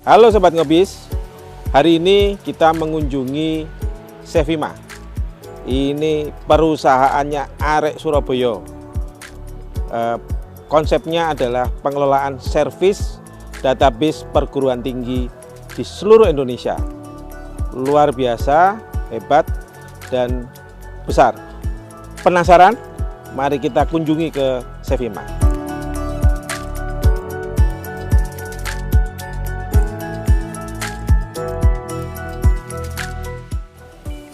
Halo Sobat Ngobis, hari ini kita mengunjungi Sevima. Ini perusahaannya arek Surabaya. Konsepnya adalah pengelolaan servis database perguruan tinggi di seluruh Indonesia. Luar biasa, hebat, dan besar. Penasaran? Mari kita kunjungi ke Sevima.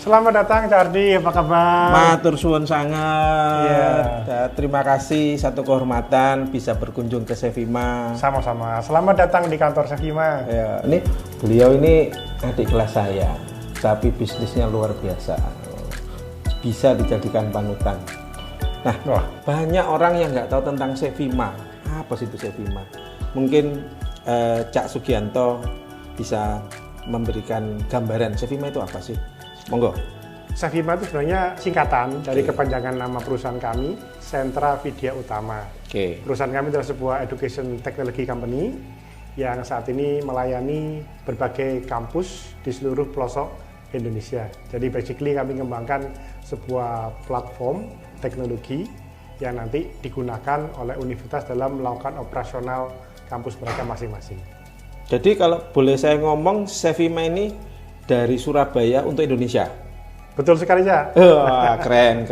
Selamat datang Cak Ardi, apa kabar? Matur suwun sangat. Terima kasih, satu kehormatan bisa berkunjung ke Sevima. Sama-sama. Selamat datang di kantor Sevima. Ya, ini beliau ini adik kelas saya, tapi bisnisnya luar biasa. Bisa dijadikan panutan. Nah, banyak orang yang nggak tahu tentang Sevima. Apa sih itu Sevima? Mungkin Cak Sugianto bisa memberikan gambaran Sevima itu apa sih? Monggo. Sevima itu sebenarnya singkatan dari kepanjangan nama perusahaan kami, Sentra Vidya Utama. Perusahaan kami adalah sebuah education technology company yang saat ini melayani berbagai kampus di seluruh pelosok Indonesia. Jadi basically kami mengembangkan sebuah platform teknologi yang nanti digunakan oleh universitas dalam melakukan operasional kampus mereka masing-masing. Jadi kalau boleh saya ngomong, Sevima ini dari Surabaya untuk Indonesia. Betul sekali, Cak. Keren.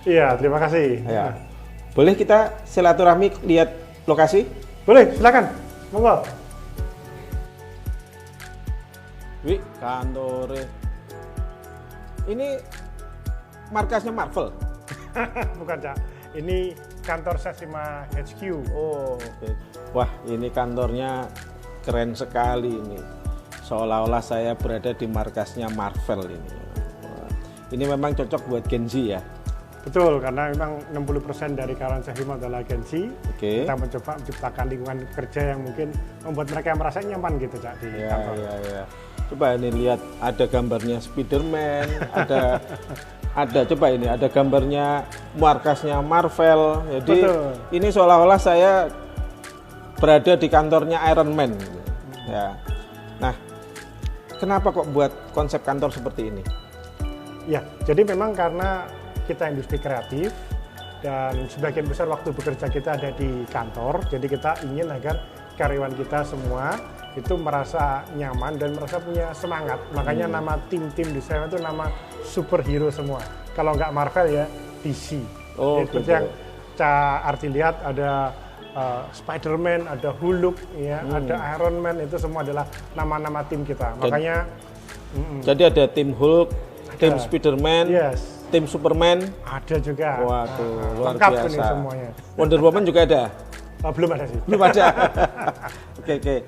Iya, terima kasih. Ya. Boleh kita silaturahmi lihat lokasi? Boleh, silakan. Monggo. Wih, kantore. Ini markasnya Marvel. Bukan, Cak. Ini kantor Sevima HQ. Oh, oke. Wah, ini kantornya keren sekali ini. Seolah-olah saya berada di markasnya Marvel ini. Ini memang cocok buat Gen Z ya? Betul, karena memang 60% dari karyawan Sevima adalah Gen Z. Kita mencoba menciptakan lingkungan kerja yang mungkin membuat mereka merasa nyaman gitu, Cak, di kantor. Iya. Coba ini lihat, ada gambarnya Spiderman, ada coba ini, ada gambarnya markasnya Marvel. Jadi ini seolah-olah saya berada di kantornya Iron Man. Ya. Nah, kenapa kok buat konsep kantor seperti ini? Ya, jadi memang karena kita industri kreatif dan sebagian besar waktu bekerja kita ada di kantor, jadi kita ingin agar karyawan kita semua itu merasa nyaman dan merasa punya semangat. Makanya nama tim-tim di Sevima itu nama superhero semua. Kalau nggak Marvel ya DC. Seperti yang Cak Ardi lihat ada Spiderman, ada Hulk, ya, ada Iron Man, itu semua adalah nama-nama tim kita. Makanya jadi ada tim Hulk, tim Spiderman, tim Superman, ada juga. Waduh, luar lengkap biasa. Ini semuanya. Wonder Woman juga ada? Belum ada sih. Belum ada. Oke.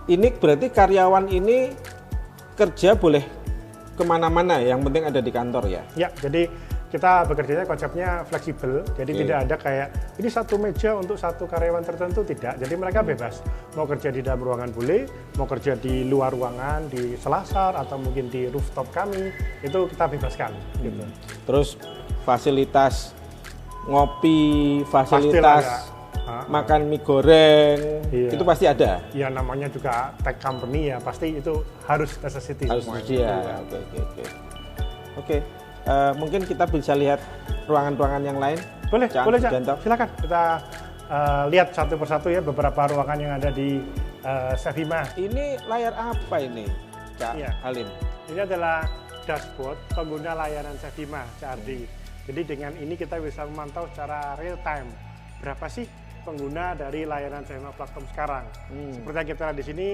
Ini berarti karyawan ini kerja boleh kemana-mana, yang penting ada di kantor ya? Ya, jadi kita bekerjanya konsepnya fleksibel, jadi tidak ada kayak ini satu meja untuk satu karyawan tertentu, tidak. Jadi mereka bebas, mau kerja di dalam ruangan boleh, mau kerja di luar ruangan, di selasar atau mungkin di rooftop kami, itu kita bebaskan. Gitu. Terus fasilitas ngopi, fasilitas makan mie goreng, itu pasti ada? Iya, namanya juga tech company ya, pasti itu harus necessity semua. Oke. Mungkin kita bisa lihat ruangan-ruangan yang lain. Boleh, Cak. Silakan. Kita lihat satu persatu ya beberapa ruangan yang ada di Sevima. Ini layar apa ini, Cak Halim? Ini adalah dashboard pengguna layanan Sevima, Cak Ardi. Jadi dengan ini kita bisa memantau secara real time berapa sih pengguna dari layanan Sevima platform sekarang. Seperti yang kita lihat di sini,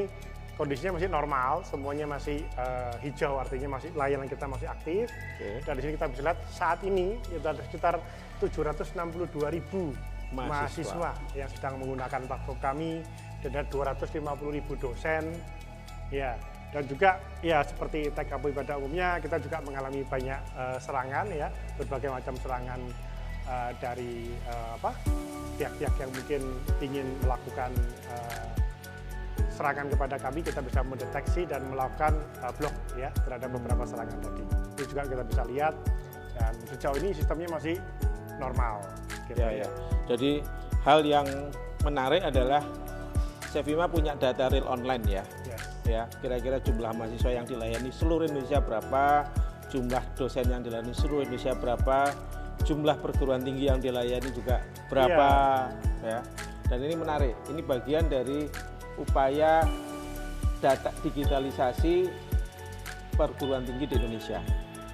kondisinya masih normal, semuanya masih hijau, artinya masih layanan kita masih aktif. Dan di sini kita bisa lihat saat ini itu ada sekitar 762.000 mahasiswa yang sedang menggunakan platform kami, dan ada 250.000 dosen. Ya, dan juga ya seperti tech kampus pada umumnya kita juga mengalami banyak serangan ya, berbagai macam serangan dari pihak-pihak yang mungkin ingin melakukan serangan kepada kami. Kita bisa mendeteksi dan melakukan blok ya terhadap beberapa serangan tadi. Itu juga kita bisa lihat, dan sejauh ini sistemnya masih normal. Gitu. Ya. Jadi hal yang menarik adalah Sevima punya data real online ya. Yes. Ya, kira-kira jumlah mahasiswa yang dilayani seluruh Indonesia berapa, jumlah dosen yang dilayani seluruh Indonesia berapa, jumlah perguruan tinggi yang dilayani juga berapa, ya. Dan ini menarik. Ini bagian dari upaya data digitalisasi perguruan tinggi di Indonesia.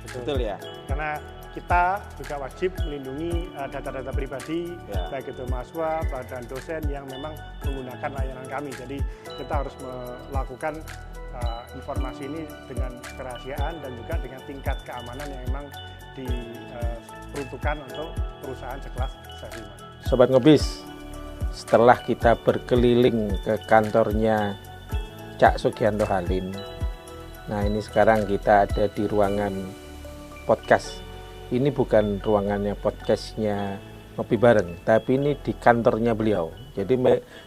Betul ya? Karena kita juga wajib melindungi data-data pribadi, baik itu mahasiswa dan dosen yang memang menggunakan layanan kami. Jadi kita harus melakukan informasi ini dengan kerahasiaan dan juga dengan tingkat keamanan yang memang diperuntukkan untuk perusahaan sekelas Sevima. Sobat Ngobis, setelah kita berkeliling ke kantornya Cak Sugianto Halim, nah ini sekarang kita ada di ruangan podcast. Ini bukan ruangannya podcastnya Ngopi Bareng, tapi ini di kantornya beliau. Jadi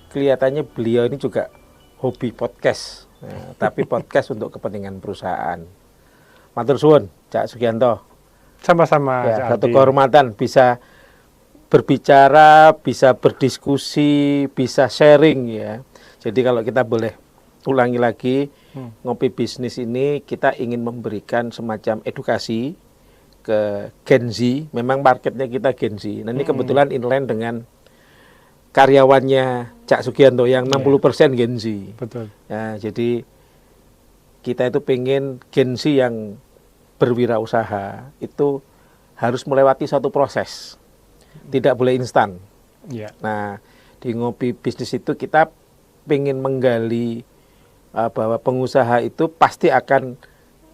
kelihatannya beliau ini juga hobi podcast, nah, tapi podcast untuk kepentingan perusahaan. Matur suwun, Cak Sugianto. Sama-sama. Ya, satu kehormatan bisa berbicara, bisa berdiskusi, bisa sharing ya. Jadi kalau kita boleh ulangi lagi, Ngopi Bisnis ini kita ingin memberikan semacam edukasi ke Gen Z. Memang marketnya kita Gen Z. Nah ini kebetulan inline dengan karyawannya Cak Sugianto yang 60% Gen Z. Betul. Ya, jadi kita itu pengen Gen Z yang berwirausaha itu harus melewati satu proses. Tidak boleh instan. Nah, di Ngopi Bisnis itu kita pengen menggali bahwa pengusaha itu pasti akan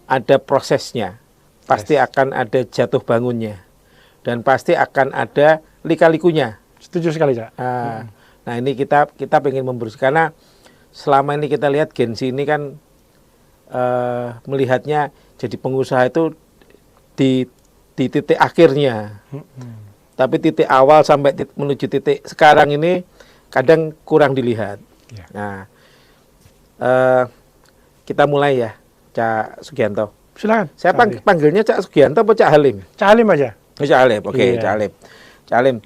ada prosesnya. Pasti akan ada jatuh bangunnya. Dan pasti akan ada lika-likunya. Setuju sekali, Cak. Nah, ini kita pengen membersihkan. Karena selama ini kita lihat Gen Z ini kan melihatnya jadi pengusaha itu di titik akhirnya. Tapi titik awal sampai menuju titik sekarang ini kadang kurang dilihat. Nah, kita mulai ya, Cak Sugianto. Silakan. Saya panggilnya Cak Sugianto atau Cak Halim? Cak Halim aja. Cak Halim, oke, Cak Halim. Cak Halim.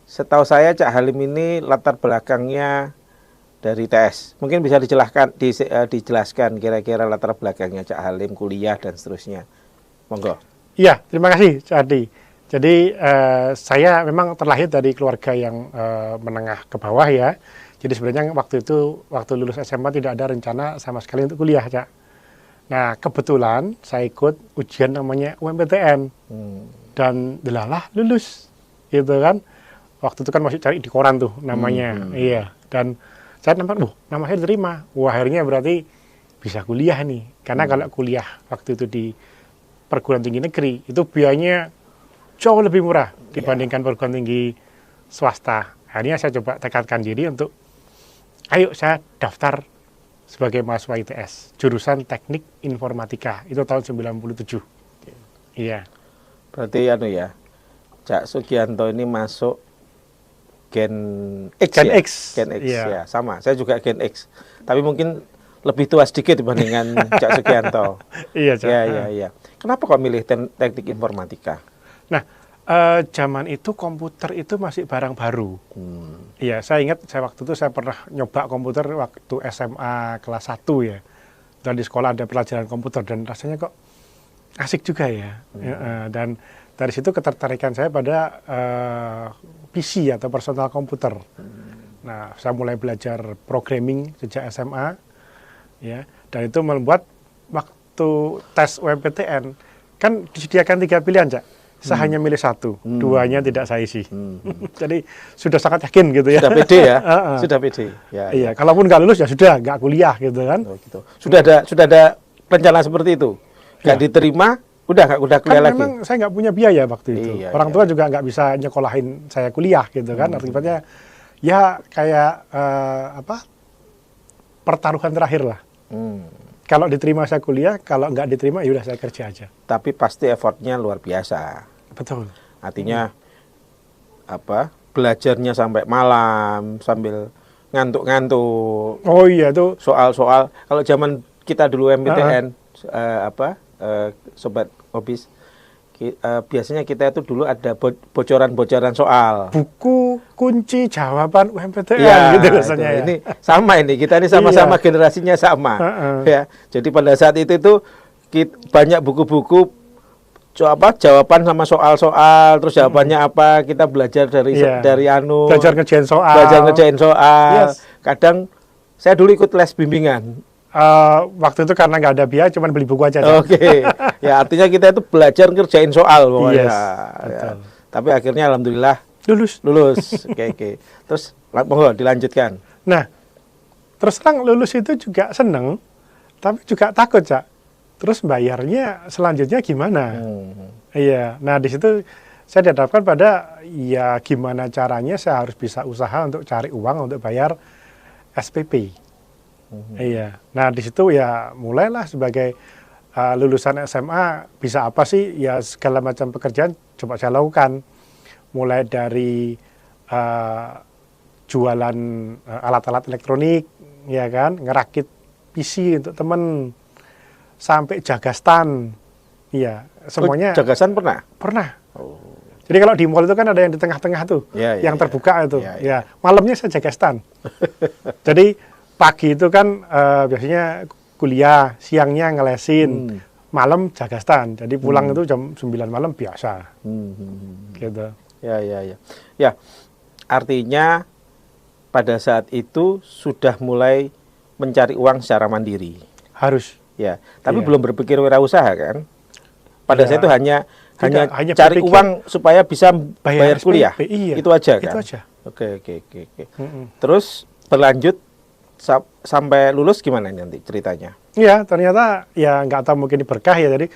Setahu saya Cak Halim ini latar belakangnya dari TS. Mungkin bisa dijelaskan kira-kira latar belakangnya Cak Halim, kuliah dan seterusnya. Monggo. Iya, terima kasih Cak Ardi. Jadi saya memang terlahir dari keluarga yang menengah ke bawah ya. Jadi sebenarnya waktu lulus SMA tidak ada rencana sama sekali untuk kuliah, Cak. Nah, kebetulan saya ikut ujian namanya UMPTN. Dan delalah lulus. Gitu kan. Waktu itu kan masih cari di koran tuh namanya. Iya. Dan saya nampak, nama saya diterima. Wah, akhirnya berarti bisa kuliah nih. Karena kalau kuliah waktu itu di perguruan tinggi negeri, itu biayanya jauh lebih murah dibandingkan perguruan tinggi swasta. Akhirnya saya coba tekadkan diri untuk, ayo saya daftar sebagai mahasiswa ITS, jurusan Teknik Informatika, itu tahun 97. Iya. Berarti Cak Sugianto ini masuk Gen X Gen ya? X. Gen X, iya. ya, sama. Saya juga Gen X. Tapi mungkin lebih tua sedikit dibandingkan Cak Sugianto. Iya, Cak. Iya. Kenapa kok milih Teknik Informatika? Nah, zaman itu komputer itu masih barang baru. Iya, saya ingat waktu itu saya pernah nyoba komputer waktu SMA kelas 1 ya. Dan di sekolah ada pelajaran komputer dan rasanya kok asik juga ya. Dan dari situ ketertarikan saya pada PC atau personal komputer. Nah, saya mulai belajar programming sejak SMA ya. Dan itu membuat waktu tes UMPTN kan disediakan 3 pilihan, Cak. Saya hanya milih 1, 2-nya tidak saya isi. Jadi sudah sangat yakin gitu ya. Sudah pede ya? Sudah pede. Ya, iya, kalaupun nggak lulus ya sudah, nggak kuliah gitu kan. Oh, gitu. Sudah ada rencana seperti itu? Nggak diterima, udah kuliah kan lagi? Memang saya nggak punya biaya waktu itu. Iya, Orang tua juga nggak bisa nyekolahin saya kuliah gitu kan. Akibatnya ya kayak pertaruhan terakhir lah. Kalau diterima saya kuliah, kalau nggak diterima ya udah saya kerja aja. Tapi pasti effortnya luar biasa. Betul. Artinya belajarnya sampai malam sambil ngantuk-ngantuk. Oh iya itu soal-soal kalau zaman kita dulu MPTN Sobat Ngobis, biasanya kita itu dulu ada bocoran-bocoran soal. Buku kunci jawaban UMPTN Ya, gitu rasanya ya. Ini sama ini, kita ini sama-sama generasinya sama. Ya, jadi pada saat itu banyak buku-buku jawaban sama soal-soal, terus jawabannya apa, kita belajar dari belajar ngerjain soal. Yes. Kadang saya dulu ikut les bimbingan. Waktu itu karena nggak ada biaya, cuman beli buku aja. Oke. Ya, artinya kita itu belajar ngerjain soal pokoknya. Yes, ya. Tapi akhirnya alhamdulillah lulus. Oke. Terus monggo dilanjutkan. Nah, terus terang lulus itu juga seneng, tapi juga takut, Cak. Terus bayarnya selanjutnya gimana? Iya. Nah, di situ saya dihadapkan pada ya gimana caranya saya harus bisa usaha untuk cari uang untuk bayar SPP. Iya. Nah, di situ ya mulailah sebagai lulusan SMA bisa apa sih? Ya segala macam pekerjaan coba saya lakukan. Mulai dari jualan alat-alat elektronik, ya kan, ngerakit PC untuk temen, sampai jaga stand. Iya, semuanya. Jaga stand pernah? Pernah. Jadi kalau di mall itu kan ada yang di tengah-tengah tuh, yang terbuka itu. Ya, malamnya saya jaga stand. Jadi pagi itu kan biasanya kuliah, siangnya ngelesin, malam jaga stand. Jadi pulang itu jam 9 malam biasa. Gitu. Ya, artinya pada saat itu sudah mulai mencari uang secara mandiri. Harus. Ya, tapi belum berpikir wirausaha kan? Pada saat itu hanya cari uang supaya bisa bayar kuliah. Iya, itu aja kan? Itu aja. Oke. Terus berlanjut sampai lulus gimana nanti ceritanya? Iya, ternyata ya nggak tahu mungkin berkah ya. Jadi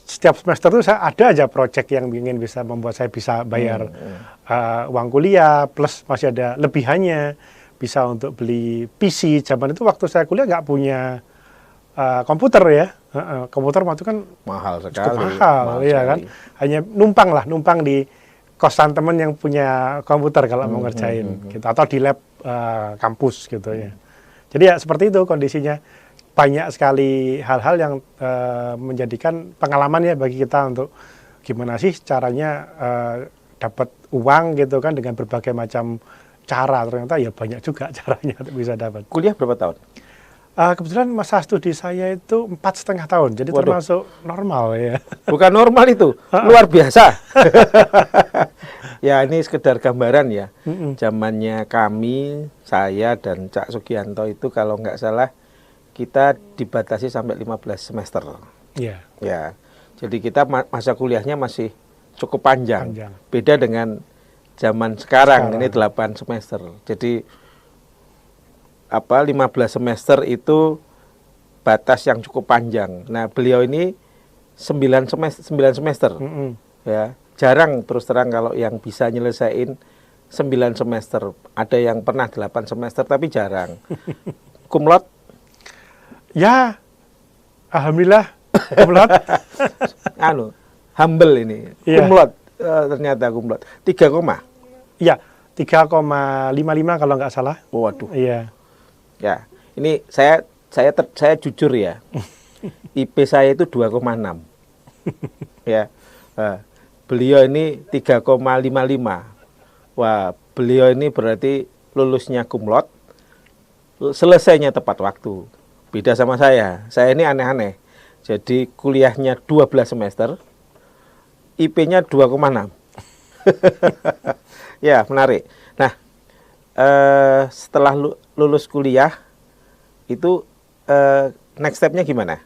setiap semester tuh saya ada aja proyek yang ingin bisa membuat saya bisa bayar uang kuliah, plus masih ada lebihannya, bisa untuk beli PC. Zaman itu waktu saya kuliah nggak punya komputer ya. Komputer waktu kan mahal sekali. Cukup mahal, ya kan. Hanya numpang di kosan temen yang punya komputer kalau mau ngerjain gitu, atau di lab kampus gitu ya. Jadi ya seperti itu kondisinya. Banyak sekali hal-hal yang menjadikan pengalaman ya bagi kita untuk gimana sih caranya dapat uang gitu kan dengan berbagai macam cara. Ternyata ya banyak juga caranya untuk bisa dapat. Kuliah berapa tahun? Kebetulan masa studi saya itu 4,5 tahun, jadi termasuk normal ya. Bukan normal itu, luar biasa. Ya ini sekedar gambaran ya. Zamannya kami, saya dan Cak Sugianto itu kalau nggak salah kita dibatasi sampai 15 semester. Iya. Ya, jadi kita masa kuliahnya masih cukup panjang. Beda dengan zaman sekarang. Ini 8 semester. Jadi 15 semester itu batas yang cukup panjang. Nah, beliau ini 9 semester. Ya, jarang terus terang kalau yang bisa nyelesain 9 semester. Ada yang pernah 8 semester tapi jarang. Cum laude? Ya. Alhamdulillah cum laude. Humble ini. Cum laude ternyata cum laude. 3, iya, 3,55 kalau nggak salah. Waduh. Iya. Ya, ini saya jujur ya, IP saya itu 2,6. Ya, beliau ini 3,55. Wah, beliau ini berarti lulusnya cum laude, selesainya tepat waktu. Beda sama saya ini aneh-aneh. Jadi kuliahnya 12 semester, IP-nya 2,6. Ya, menarik. Nah, setelah lulus kuliah itu next step-nya gimana?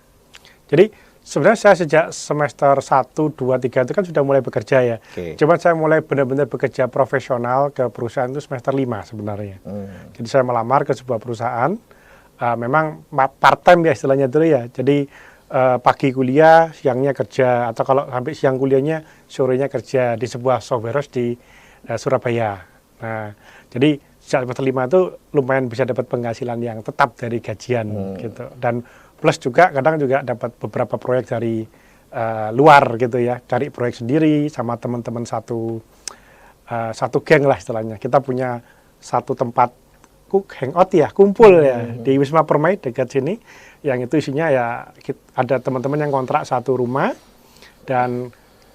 Jadi sebenarnya saya sejak semester 1, 2, 3 itu kan sudah mulai bekerja ya. Cuma saya mulai benar-benar bekerja profesional ke perusahaan itu semester 5 sebenarnya. Jadi saya melamar ke sebuah perusahaan, memang part time ya istilahnya dulu ya. Jadi pagi kuliah, siangnya kerja, atau kalau sampai siang kuliahnya, sorenya kerja di sebuah software house di Surabaya. Nah, jadi sejak semester 5 itu lumayan bisa dapat penghasilan yang tetap dari gajian gitu. Dan plus juga kadang juga dapat beberapa proyek dari luar gitu ya. Cari proyek sendiri sama teman-teman satu geng lah istilahnya. Kita punya satu tempat hangout ya, kumpul ya di Wisma Permai dekat sini. Yang itu isinya ya ada teman-teman yang kontrak satu rumah dan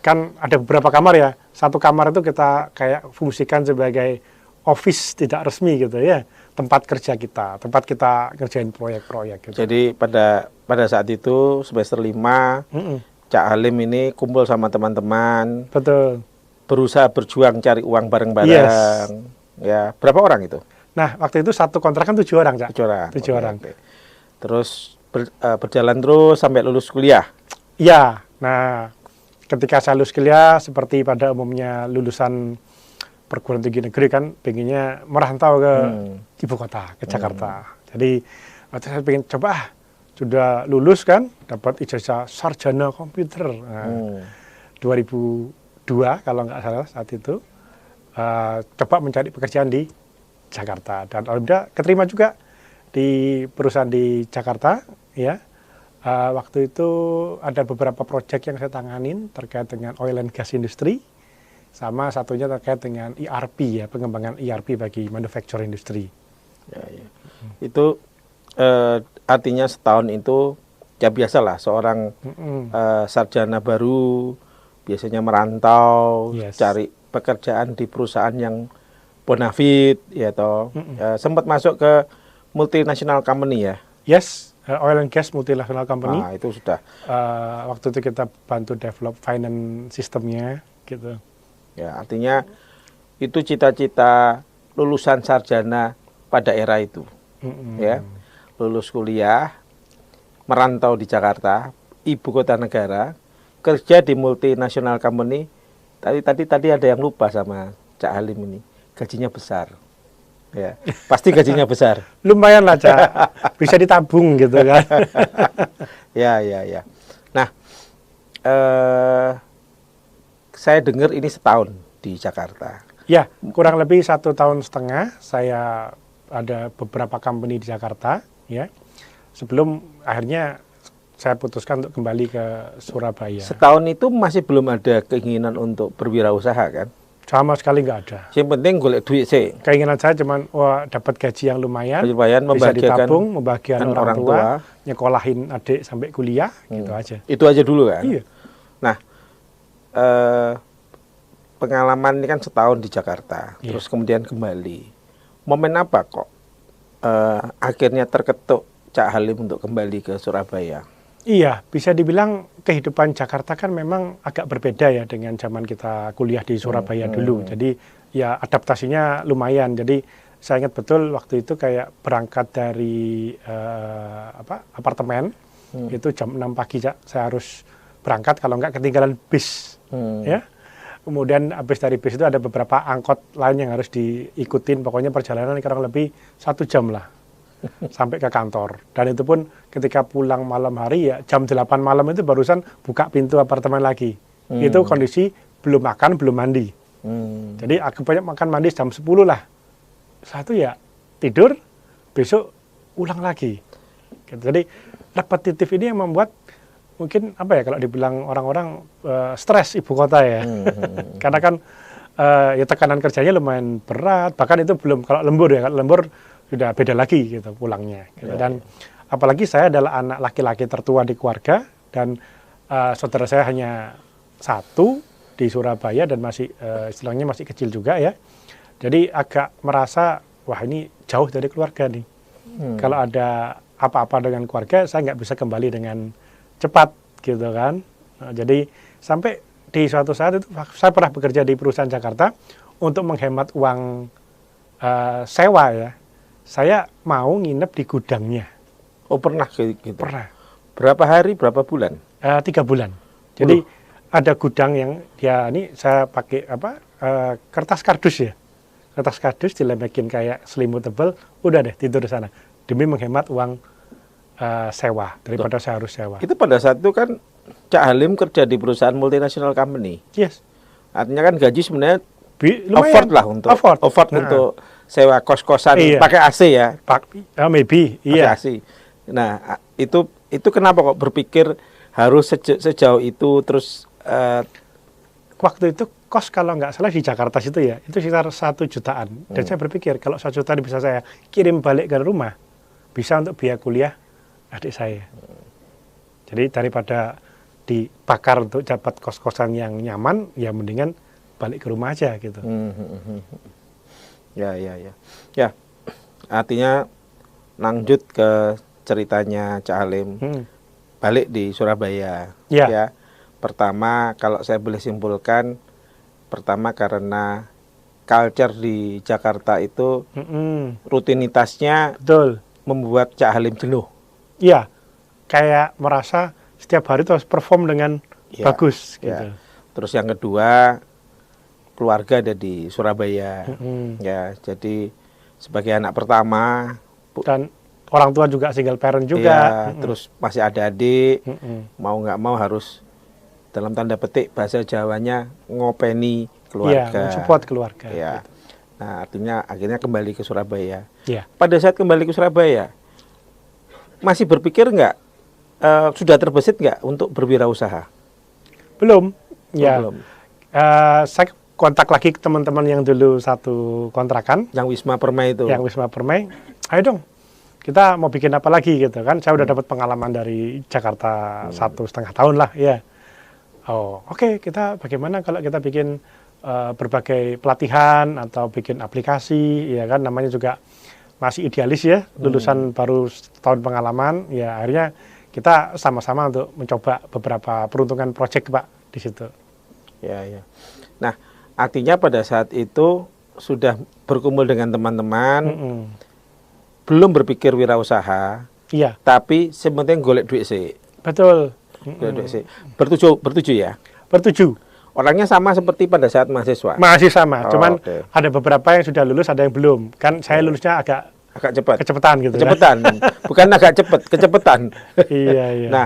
kan ada beberapa kamar ya. Satu kamar itu kita kayak fungsikan sebagai office tidak resmi gitu ya. Tempat kerja kita, tempat kita ngerjain proyek-proyek gitu. Jadi pada saat itu semester 5, Cak Halim ini kumpul sama teman-teman. Betul. Berusaha berjuang cari uang bareng-bareng. Yes. Ya, berapa orang itu? Nah, waktu itu satu kontrakan 7 orang, Cak. 7 orang. 7 orang. Oke. Terus berjalan terus sampai lulus kuliah. Iya. Nah, ketika saya lulus kuliah, seperti pada umumnya lulusan perguruan tinggi negeri kan, pengennya merantau ke ibu kota, ke Jakarta. Jadi, waktu saya pengen coba, sudah lulus kan, dapat ijazah sarjana komputer. Nah, 2002 kalau nggak salah saat itu, coba mencari pekerjaan di Jakarta. Dan alhamdulillah keterima juga di perusahaan di Jakarta, ya. Waktu itu ada beberapa proyek yang saya tanganin terkait dengan oil and gas industry, sama satunya terkait dengan ERP ya, pengembangan ERP bagi manufacturing industry. Ya. Itu artinya setahun itu ya biasalah seorang sarjana baru biasanya merantau, cari pekerjaan di perusahaan yang bonafit, ya toh. Sempat masuk ke multinational company ya. Yes. Oil and gas multinational company. Nah, itu sudah. Waktu itu kita bantu develop finance sistemnya, gitu. Ya, artinya itu cita-cita lulusan sarjana pada era itu, ya, lulus kuliah, merantau di Jakarta, ibu kota negara, kerja di multinational company. Tadi ada yang lupa sama Cak Halim ini, gajinya besar. Ya, pasti gajinya besar. Lumayan lah, Cak. Bisa ditabung gitu kan. Ya. Nah, saya dengar ini setahun di Jakarta. Ya, kurang lebih 1,5 tahun saya ada beberapa company di Jakarta, ya. Sebelum akhirnya saya putuskan untuk kembali ke Surabaya. Setahun itu masih belum ada keinginan untuk berwirausaha kan? Sama sekali nggak ada. Yang penting golek duit sih. Keinginan saya cuman dapat gaji yang lumayan, bisa membahagiakan ditabung, membahagiakan orang tua, nyekolahin adik sampai kuliah, gitu aja. Itu aja dulu kan? Iya. Nah, pengalaman ini kan setahun di Jakarta, terus kemudian kembali. Momen apa kok akhirnya terketuk Cak Halim untuk kembali ke Surabaya? Iya, bisa dibilang kehidupan Jakarta kan memang agak berbeda ya dengan zaman kita kuliah di Surabaya dulu. Jadi ya adaptasinya lumayan. Jadi saya ingat betul waktu itu kayak berangkat dari apartemen, itu jam 6 pagi, Cak. Saya harus berangkat kalau nggak ketinggalan bis. Ya. Kemudian habis dari bis itu ada beberapa angkot lain yang harus diikutin. Pokoknya perjalanan kurang lebih 1 jam lah sampai ke kantor. Dan itu pun ketika pulang malam hari ya jam 8 malam itu barusan buka pintu apartemen lagi. Itu kondisi belum makan, belum mandi. Jadi aku banyak makan mandi jam 10 lah. Satu ya tidur, besok ulang lagi. Jadi repetitif ini yang membuat mungkin apa ya kalau dibilang orang-orang stres ibu kota ya. Karena kan ya tekanan kerjanya lumayan berat. Bahkan itu belum kalau lembur ya, kalau lembur sudah beda lagi gitu pulangnya. Gitu. Dan apalagi saya adalah anak laki-laki tertua di keluarga dan saudara saya hanya 1 di Surabaya dan masih istilahnya masih kecil juga ya. Jadi agak merasa wah ini jauh dari keluarga nih. Kalau ada apa-apa dengan keluarga saya nggak bisa kembali dengan cepat gitu kan. Jadi sampai di suatu saat itu saya pernah bekerja di perusahaan Jakarta untuk menghemat uang sewa ya. Saya mau nginep di gudangnya. Oh pernah gitu? Pernah. Berapa hari, berapa bulan? 3 bulan. Jadi ada gudang yang dia ini saya pakai kertas kardus ya. Kertas kardus dilemekin kayak selimut tebal, udah deh tidur di sana. Demi menghemat uang sewa daripada saya harus sewa. Itu pada saat itu kan Cak Halim kerja di perusahaan multinational company. Yes. Artinya kan gaji sebenarnya lumayan. Afford lah untuk untuk sewa kos-kosan pakai AC ya. Maybe, iya. AC. Nah, itu kenapa kok berpikir harus sejauh itu terus waktu itu kos kalau nggak salah di Jakarta situ ya, itu sekitar 1 jutaan. Dan saya berpikir kalau 1 juta bisa saya kirim balik ke rumah, bisa untuk biaya kuliah adik saya. Jadi daripada dibakar untuk dapat kos-kosan yang nyaman, ya mendingan balik ke rumah aja gitu. Ya, artinya lanjut ke ceritanya Cak Halim, balik di Surabaya. Ya, pertama kalau saya boleh simpulkan, pertama karena culture di Jakarta itu rutinitasnya membuat Cak Halim jenuh. Iya, kayak merasa setiap hari harus perform dengan bagus gitu. Terus yang kedua, keluarga ada di Surabaya. Ya, jadi sebagai anak pertama dan orang tua juga single parent juga. Terus masih ada adik, mau nggak mau harus dalam tanda petik bahasa Jawanya ngopeni keluarga. Support keluarga. Gitu. Nah, artinya akhirnya kembali ke Surabaya. Ya. Pada saat kembali ke Surabaya, masih berpikir nggak, sudah terbesit nggak untuk berwirausaha? Belum. Ya. Belum. Saya kontak lagi ke teman-teman yang dulu satu kontrakan. Yang Wisma Permai itu. Yang Wisma Permai. Ayo dong, kita mau bikin apa lagi gitu kan? Saya udah dapat pengalaman dari Jakarta 1,5 tahun lah, ya. Oh, oke, kita bagaimana kalau kita bikin berbagai pelatihan atau bikin aplikasi, ya kan? Namanya juga masih idealis ya, lulusan baru setahun pengalaman, ya akhirnya kita sama-sama untuk mencoba beberapa peruntungan proyek, Pak, di situ. Ya. Nah, artinya pada saat itu sudah berkumpul dengan teman-teman, belum berpikir wirausaha, tapi sebenarnya golek duit sih. Betul. Bertuju ya? Bertuju. Orangnya sama seperti pada saat mahasiswa? Masih sama, cuman ada beberapa yang sudah lulus, ada yang belum. Kan saya lulusnya agak cepat. Kecepatan gitu. Kecepatan, bukan agak cepat, kecepatan. Iya. Nah,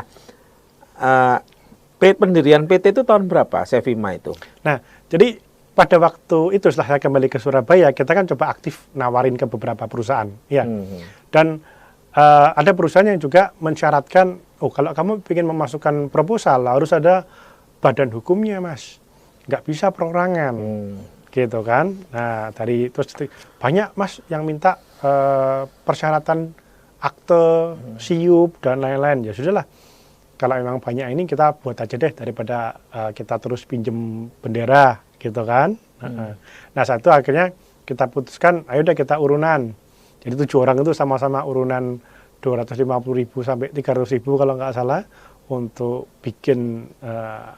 pendirian PT itu tahun berapa, Sevima itu? Nah, jadi pada waktu itu setelah saya kembali ke Surabaya, kita kan coba aktif nawarin ke beberapa perusahaan, ya. Dan ada perusahaan yang juga mensyaratkan, kalau kamu ingin memasukkan proposal harus ada badan hukumnya, Mas. Nggak bisa perorangan, gitu kan. Nah, terus banyak, Mas, yang minta persyaratan akte, siup, dan lain-lain. Ya sudahlah, kalau memang banyak ini kita buat aja deh daripada kita terus pinjem bendera, gitu kan. Nah, saat itu akhirnya kita putuskan, ayo deh kita urunan. Jadi 7 orang itu sama-sama urunan 250.000 sampai 300.000 kalau nggak salah untuk bikin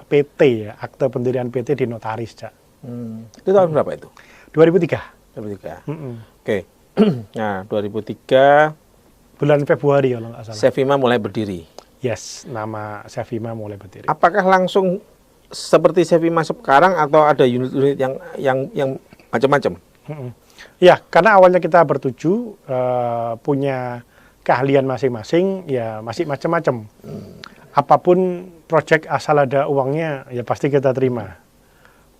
PT ya, akte pendirian PT di notaris, Cak. Itu tahun berapa itu? 2003. Oke. Nah, 2003 bulan Februari kalau nggak salah. Sevima mulai berdiri. Yes, nama Sevima mulai berdiri. Apakah langsung seperti Sevima sekarang atau ada unit-unit yang macam-macam? Ya, karena awalnya kita bertuju punya keahlian masing-masing, ya masih macam-macam. Apapun proyek asal ada uangnya, ya pasti kita terima.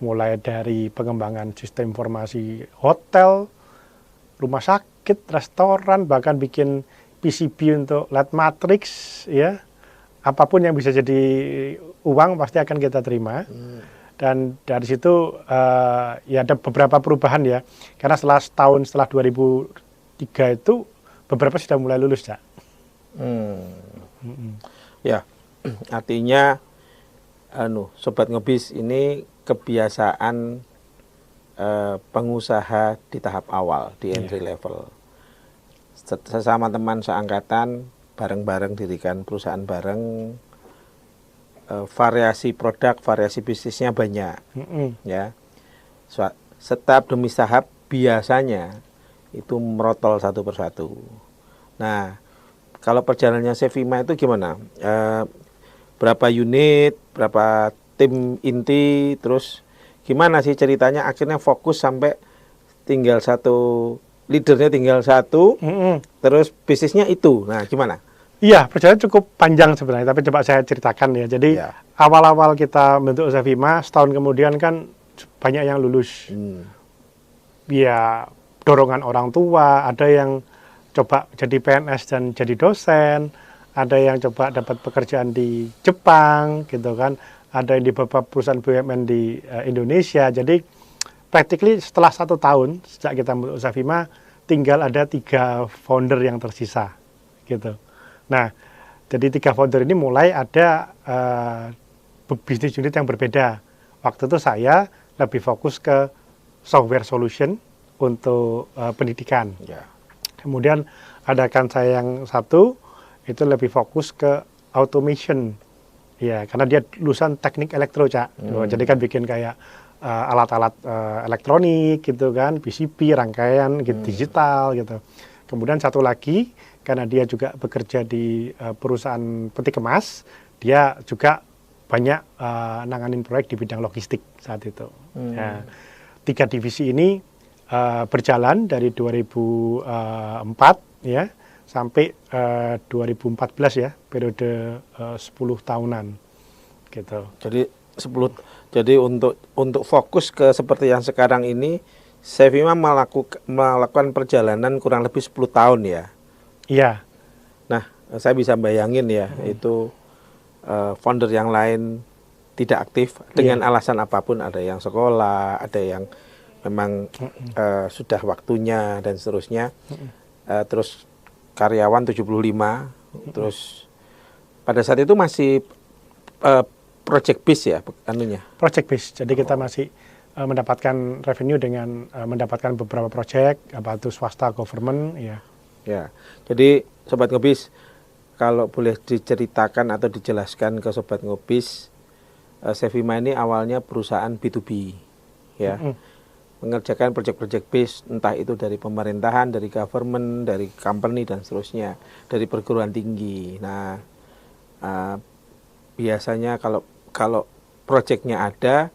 Mulai dari pengembangan sistem informasi hotel, rumah sakit, restoran, bahkan bikin PCB untuk LED matrix, ya. Apapun yang bisa jadi uang pasti akan kita terima. Dan dari situ ya ada beberapa perubahan ya. Karena setahun setelah 2003 itu beberapa sudah mulai lulus, Cak. Ya, artinya Sobat Ngebis ini kebiasaan pengusaha di tahap awal, di entry level. Sesama teman seangkatan, bareng-bareng dirikan perusahaan bareng, variasi produk, variasi bisnisnya banyak, ya. Setahap demi tahap biasanya itu merotol satu persatu. Nah, kalau perjalanannya Sevima itu gimana? Berapa unit, berapa tim inti, terus gimana sih ceritanya akhirnya fokus sampai tinggal satu, leadernya tinggal satu, terus bisnisnya itu. Nah, gimana? Iya, perjalanan cukup panjang sebenarnya, tapi coba saya ceritakan ya. Jadi awal-awal kita bentuk Sevima, setahun kemudian kan banyak yang lulus. Ya, dorongan orang tua, ada yang coba jadi PNS dan jadi dosen, ada yang coba dapat pekerjaan di Jepang, gitu kan. Ada yang di beberapa perusahaan BUMN di Indonesia. Jadi, practically setelah 1 tahun sejak kita bentuk Sevima, tinggal ada 3 founder yang tersisa, gitu. Nah, jadi 3 founder ini mulai ada bisnis unit yang berbeda. Waktu itu saya lebih fokus ke software solution untuk pendidikan. Ya. Kemudian ada rekan saya yang satu itu lebih fokus ke automation. Ya, karena dia lulusan teknik elektro, Cak. Jadi kan bikin kayak alat-alat elektronik gitu kan, PCB, rangkaian gitu, digital gitu. Kemudian satu lagi, karena dia juga bekerja di perusahaan peti kemas, dia juga banyak nanganin proyek di bidang logistik saat itu. Ya, 3 divisi ini berjalan dari 2004 ya sampai 2014 ya, periode 10 tahunan gitu. Jadi untuk fokus ke seperti yang sekarang ini, Sevima melakukan perjalanan kurang lebih 10 tahun ya. Iya. Nah, saya bisa bayangin ya, itu founder yang lain tidak aktif dengan alasan apapun, ada yang sekolah, ada yang memang sudah waktunya dan seterusnya. Terus karyawan 75, terus pada saat itu masih project base ya anunya. Project base. Jadi kita masih mendapatkan revenue dengan mendapatkan beberapa project, apa itu swasta, government, ya. Ya. Jadi Sobat Ngobis, kalau boleh diceritakan atau dijelaskan ke Sobat Ngobis, Sevima ini awalnya perusahaan B2B, ya. Mengerjakan project-project base, entah itu dari pemerintahan, dari government, dari company dan seterusnya, dari perguruan tinggi. Nah, biasanya kalau projectnya ada,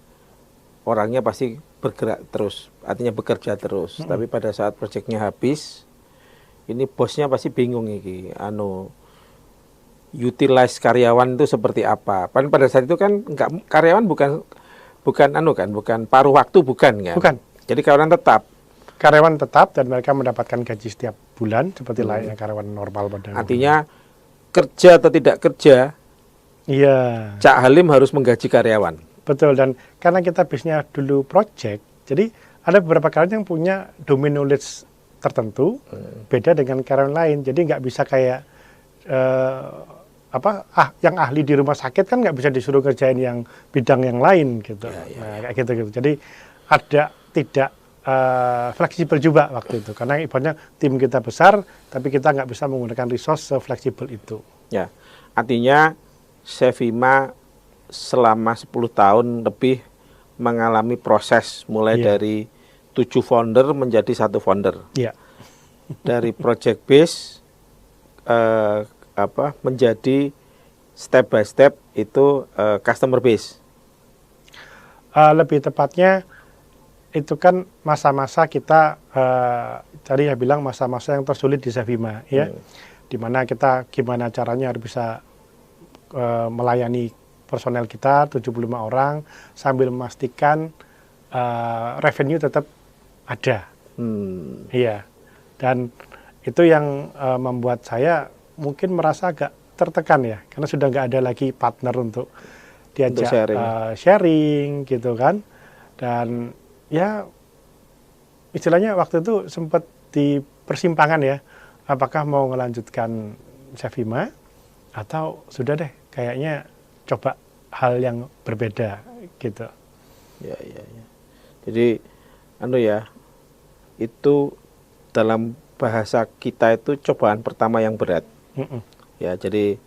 orangnya pasti bergerak terus, artinya bekerja terus. Tapi pada saat projectnya habis, ini bosnya pasti bingung iki, utilize karyawan itu seperti apa. Pada saat itu kan karyawan bukan paruh waktu, bukan kan? Bukan. Jadi karyawan tetap. Karyawan tetap dan mereka mendapatkan gaji setiap bulan seperti layaknya karyawan normal pada. Artinya kerja atau tidak kerja, iya. Cak Halim harus menggaji karyawan. Betul, dan karena kita bisnisnya dulu project, jadi ada beberapa karyawan yang punya domain knowledge tertentu, beda dengan karyawan lain. Jadi nggak bisa kayak yang ahli di rumah sakit kan nggak bisa disuruh kerjain yang bidang yang lain gitu. Kayak gitu. Jadi ada tidak fleksibel juga waktu itu, karena ibaratnya tim kita besar, tapi kita nggak bisa menggunakan resource se-fleksibel itu. Ya, artinya Sevima selama 10 tahun lebih mengalami proses mulai dari 7 founder menjadi 1 founder. Iya. Dari project base menjadi step by step itu customer base. Lebih tepatnya itu kan masa-masa kita tadi ya bilang masa-masa yang tersulit di Sevima ya, dimana kita gimana caranya harus bisa melayani personel kita 75 orang sambil memastikan revenue tetap ada. Iya, dan itu yang membuat saya mungkin merasa agak tertekan ya, karena sudah nggak ada lagi partner untuk diajak sharing gitu kan. Dan ya istilahnya waktu itu sempat di persimpangan ya, apakah mau melanjutkan Sevima atau sudah deh kayaknya coba hal yang berbeda gitu. Ya. Jadi itu dalam bahasa kita itu cobaan pertama yang berat. Ya, jadi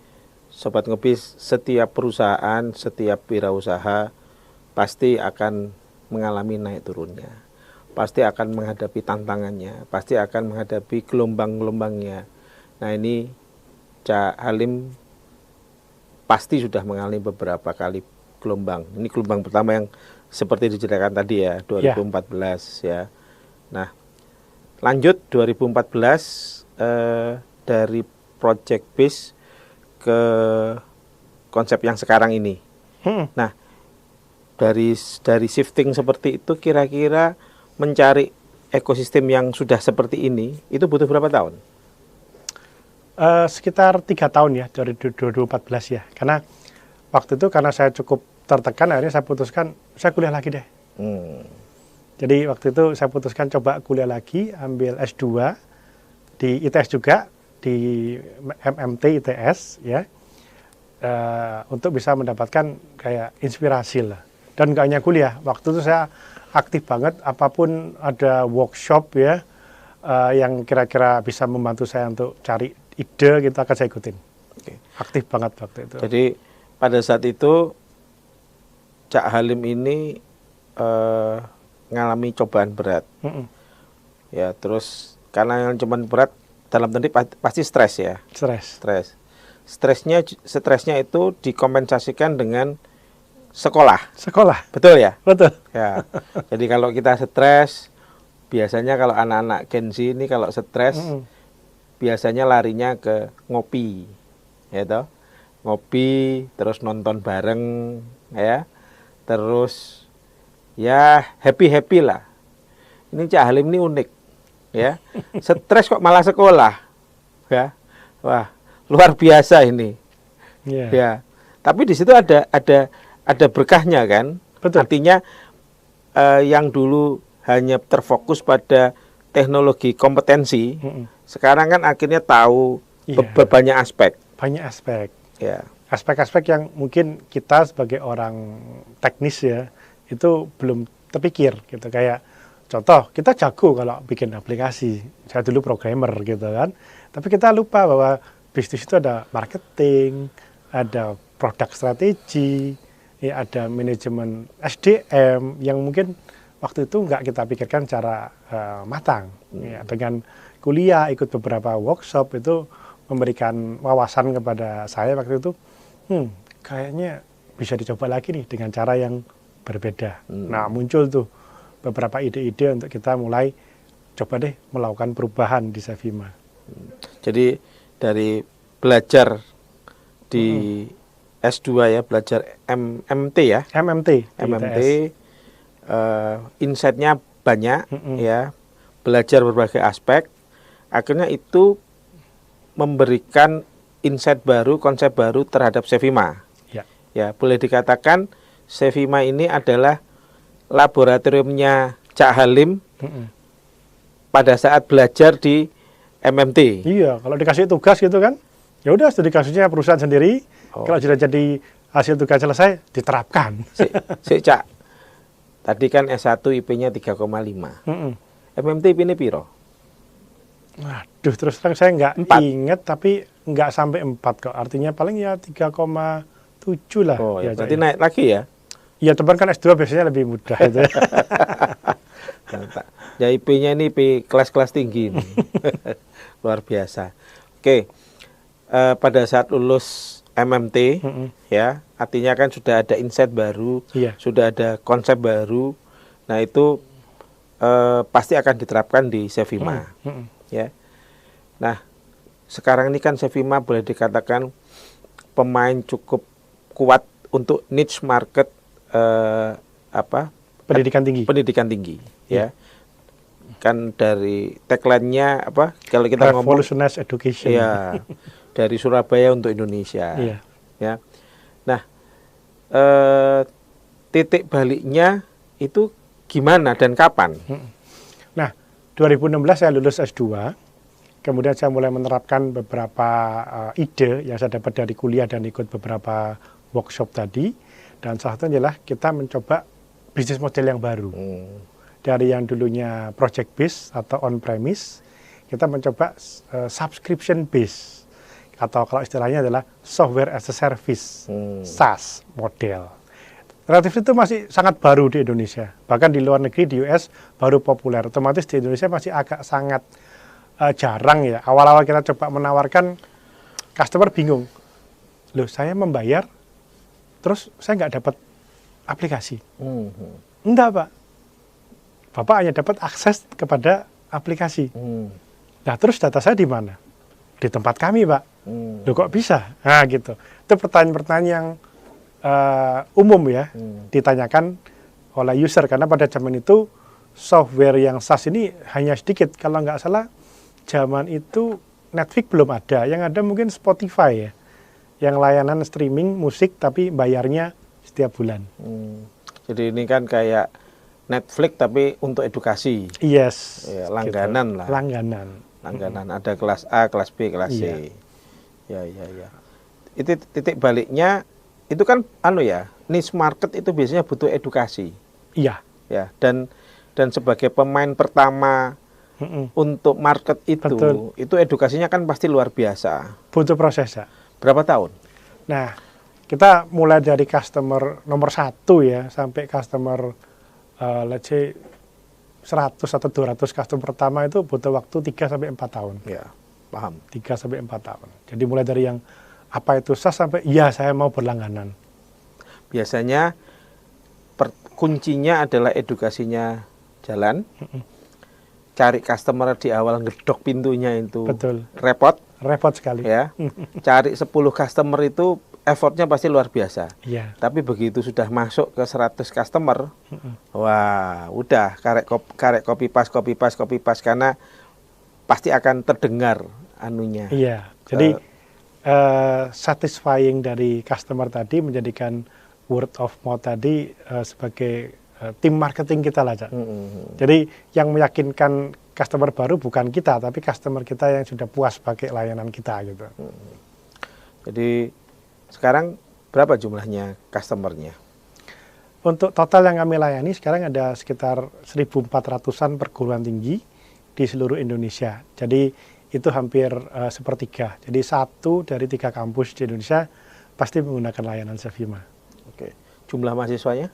Sobat Ngobis, setiap perusahaan, setiap wirausaha pasti akan mengalami naik turunnya. Pasti akan menghadapi tantangannya, pasti akan menghadapi gelombang-gelombangnya. Nah, ini Cak Halim pasti sudah mengalami beberapa kali gelombang. Ini gelombang pertama yang seperti diceritakan tadi ya, 2014 ya. Nah, lanjut 2014 dari project base ke konsep yang sekarang ini. Nah, dari shifting seperti itu, kira-kira mencari ekosistem yang sudah seperti ini itu butuh berapa tahun? Sekitar 3 tahun ya, dari 2014 ya. Karena waktu itu karena saya cukup tertekan, akhirnya saya putuskan saya kuliah lagi deh. Jadi waktu itu saya putuskan coba kuliah lagi, ambil S2 di ITS juga, di MMT ITS ya. untuk bisa mendapatkan kayak inspirasi lah. Dan gak hanya kuliah, waktu itu saya aktif banget, apapun ada workshop ya, yang kira-kira bisa membantu saya untuk cari ide, kita akan saya ikutin. Aktif banget waktu itu. Jadi pada saat itu Cak Halim ini ngalami cobaan berat. Ya, terus karena yang cobaan berat dalam tanda pasti stres ya. Stres. Stresnya itu dikompensasikan dengan sekolah. Betul ya? Betul. Ya. Jadi kalau kita stres, biasanya kalau anak-anak Gen Z ini kalau stres, biasanya larinya ke ngopi, ya toh? Ngopi, terus nonton bareng, ya, terus ya happy lah. Ini Cak Halim ini unik, ya. Stres kok malah sekolah, ya. Wah, luar biasa ini, ya. Tapi di situ ada berkahnya kan? Betul. Artinya yang dulu hanya terfokus pada teknologi kompetensi, sekarang kan akhirnya tahu banyak aspek. Banyak aspek. Ya. Aspek-aspek yang mungkin kita sebagai orang teknis ya, itu belum terpikir gitu. Kayak contoh, kita jago kalau bikin aplikasi. Saya dulu programmer gitu kan. Tapi kita lupa bahwa bisnis itu ada marketing, ada produk strategi, ya ada manajemen SDM yang mungkin waktu itu nggak kita pikirkan secara matang. Ya, dengan kuliah, ikut beberapa workshop itu memberikan wawasan kepada saya waktu itu, kayaknya bisa dicoba lagi nih dengan cara yang berbeda. Nah, muncul tuh beberapa ide-ide untuk kita mulai coba deh melakukan perubahan di Cevima. Jadi dari belajar di S2 ya, belajar MMT ya. MMT. Insight-nya banyak ya, belajar berbagai aspek, akhirnya itu memberikan insight baru, konsep baru terhadap Cevima. Ya, boleh dikatakan Cevima ini adalah laboratoriumnya Cak Halim pada saat belajar di MMT. Iya, kalau dikasih tugas gitu kan, ya udah studi kasusnya perusahaan sendiri. Kalau sudah jadi hasil tugas selesai, diterapkan. Si Cak, tadi kan S1 IP-nya 3,5. MMT IP-nya piro? Waduh, terus terang saya nggak ingat, tapi nggak sampai 4 kok. Artinya paling ya 3,7 lah. Oh, ya, berarti naik lagi ya? Iya, teman kan S2 biasanya lebih mudah itu. Ya IP-nya ini IP kelas-kelas tinggi. Luar biasa. Oke, pada saat lulus MMT, ya, artinya kan sudah ada insight baru, sudah ada konsep baru. Nah, itu pasti akan diterapkan di Cevima. Ya. Nah, sekarang ini kan Cevima boleh dikatakan pemain cukup kuat untuk niche market pendidikan tinggi. Ya. Kan dari tagline-nya apa? Kalau kita ngomong Revolutionize Education. Ya. Dari Surabaya untuk Indonesia. Ya. Nah, titik baliknya itu gimana dan kapan? Nah, 2016 saya lulus S2, kemudian saya mulai menerapkan beberapa ide yang saya dapat dari kuliah dan ikut beberapa workshop tadi, dan salah satunya adalah kita mencoba bisnis model yang baru. Dari yang dulunya project based atau on premise, kita mencoba subscription based, atau kalau istilahnya adalah software as a service, SaaS model. Relatif itu masih sangat baru di Indonesia. Bahkan di luar negeri, di US, baru populer. Otomatis di Indonesia masih agak sangat jarang ya. Awal-awal kita coba menawarkan, customer bingung. Loh, saya membayar, terus saya nggak dapat aplikasi. Enggak, Pak. Bapak hanya dapat akses kepada aplikasi. Nah, terus data saya di mana? Di tempat kami, Pak. Loh, kok bisa? Nah, gitu. Itu pertanyaan-pertanyaan yang umum ya, ditanyakan oleh user, karena pada zaman itu software yang SaaS ini hanya sedikit. Kalau nggak salah zaman itu Netflix belum ada, yang ada mungkin Spotify ya, yang layanan streaming musik tapi bayarnya setiap bulan. Jadi ini kan kayak Netflix tapi untuk edukasi. Yes. Ya, langganan gitu. lah. Langganan. Ada kelas A, kelas B, kelas C. Ya. itu titik baliknya itu kan niche market itu biasanya butuh edukasi. Iya. Ya, dan sebagai pemain pertama untuk market itu edukasinya kan pasti luar biasa. Butuh proses ya. Berapa tahun? Nah, kita mulai dari customer nomor 1 ya sampai customer let's say 100 atau 200 customer pertama itu butuh waktu 3 sampai 4 tahun. Ya, paham. 3 sampai 4 tahun. Jadi mulai dari yang apa itu SaaS sampai ya saya mau berlangganan. Biasanya kuncinya adalah edukasinya jalan. Cari customer di awal ngedok pintunya itu Betul. repot Sekali. ya. Cari 10 customer itu effortnya pasti luar biasa. Iya. Tapi begitu sudah masuk ke 100 customer, wah udah karek copy paste karena pasti akan terdengar anunya. Iya. Jadi satisfying dari customer tadi menjadikan word of mouth tadi sebagai tim marketing kita lah, Cak. Jadi yang meyakinkan customer baru bukan kita, tapi customer kita yang sudah puas pakai layanan kita gitu. Jadi sekarang berapa jumlahnya customernya? Untuk total yang kami layani sekarang ada sekitar 1.400-an perguruan tinggi di seluruh Indonesia. Jadi itu hampir sepertiga. Jadi 1 dari 3 kampus di Indonesia pasti menggunakan layanan Sevima. Oke. Jumlah mahasiswanya?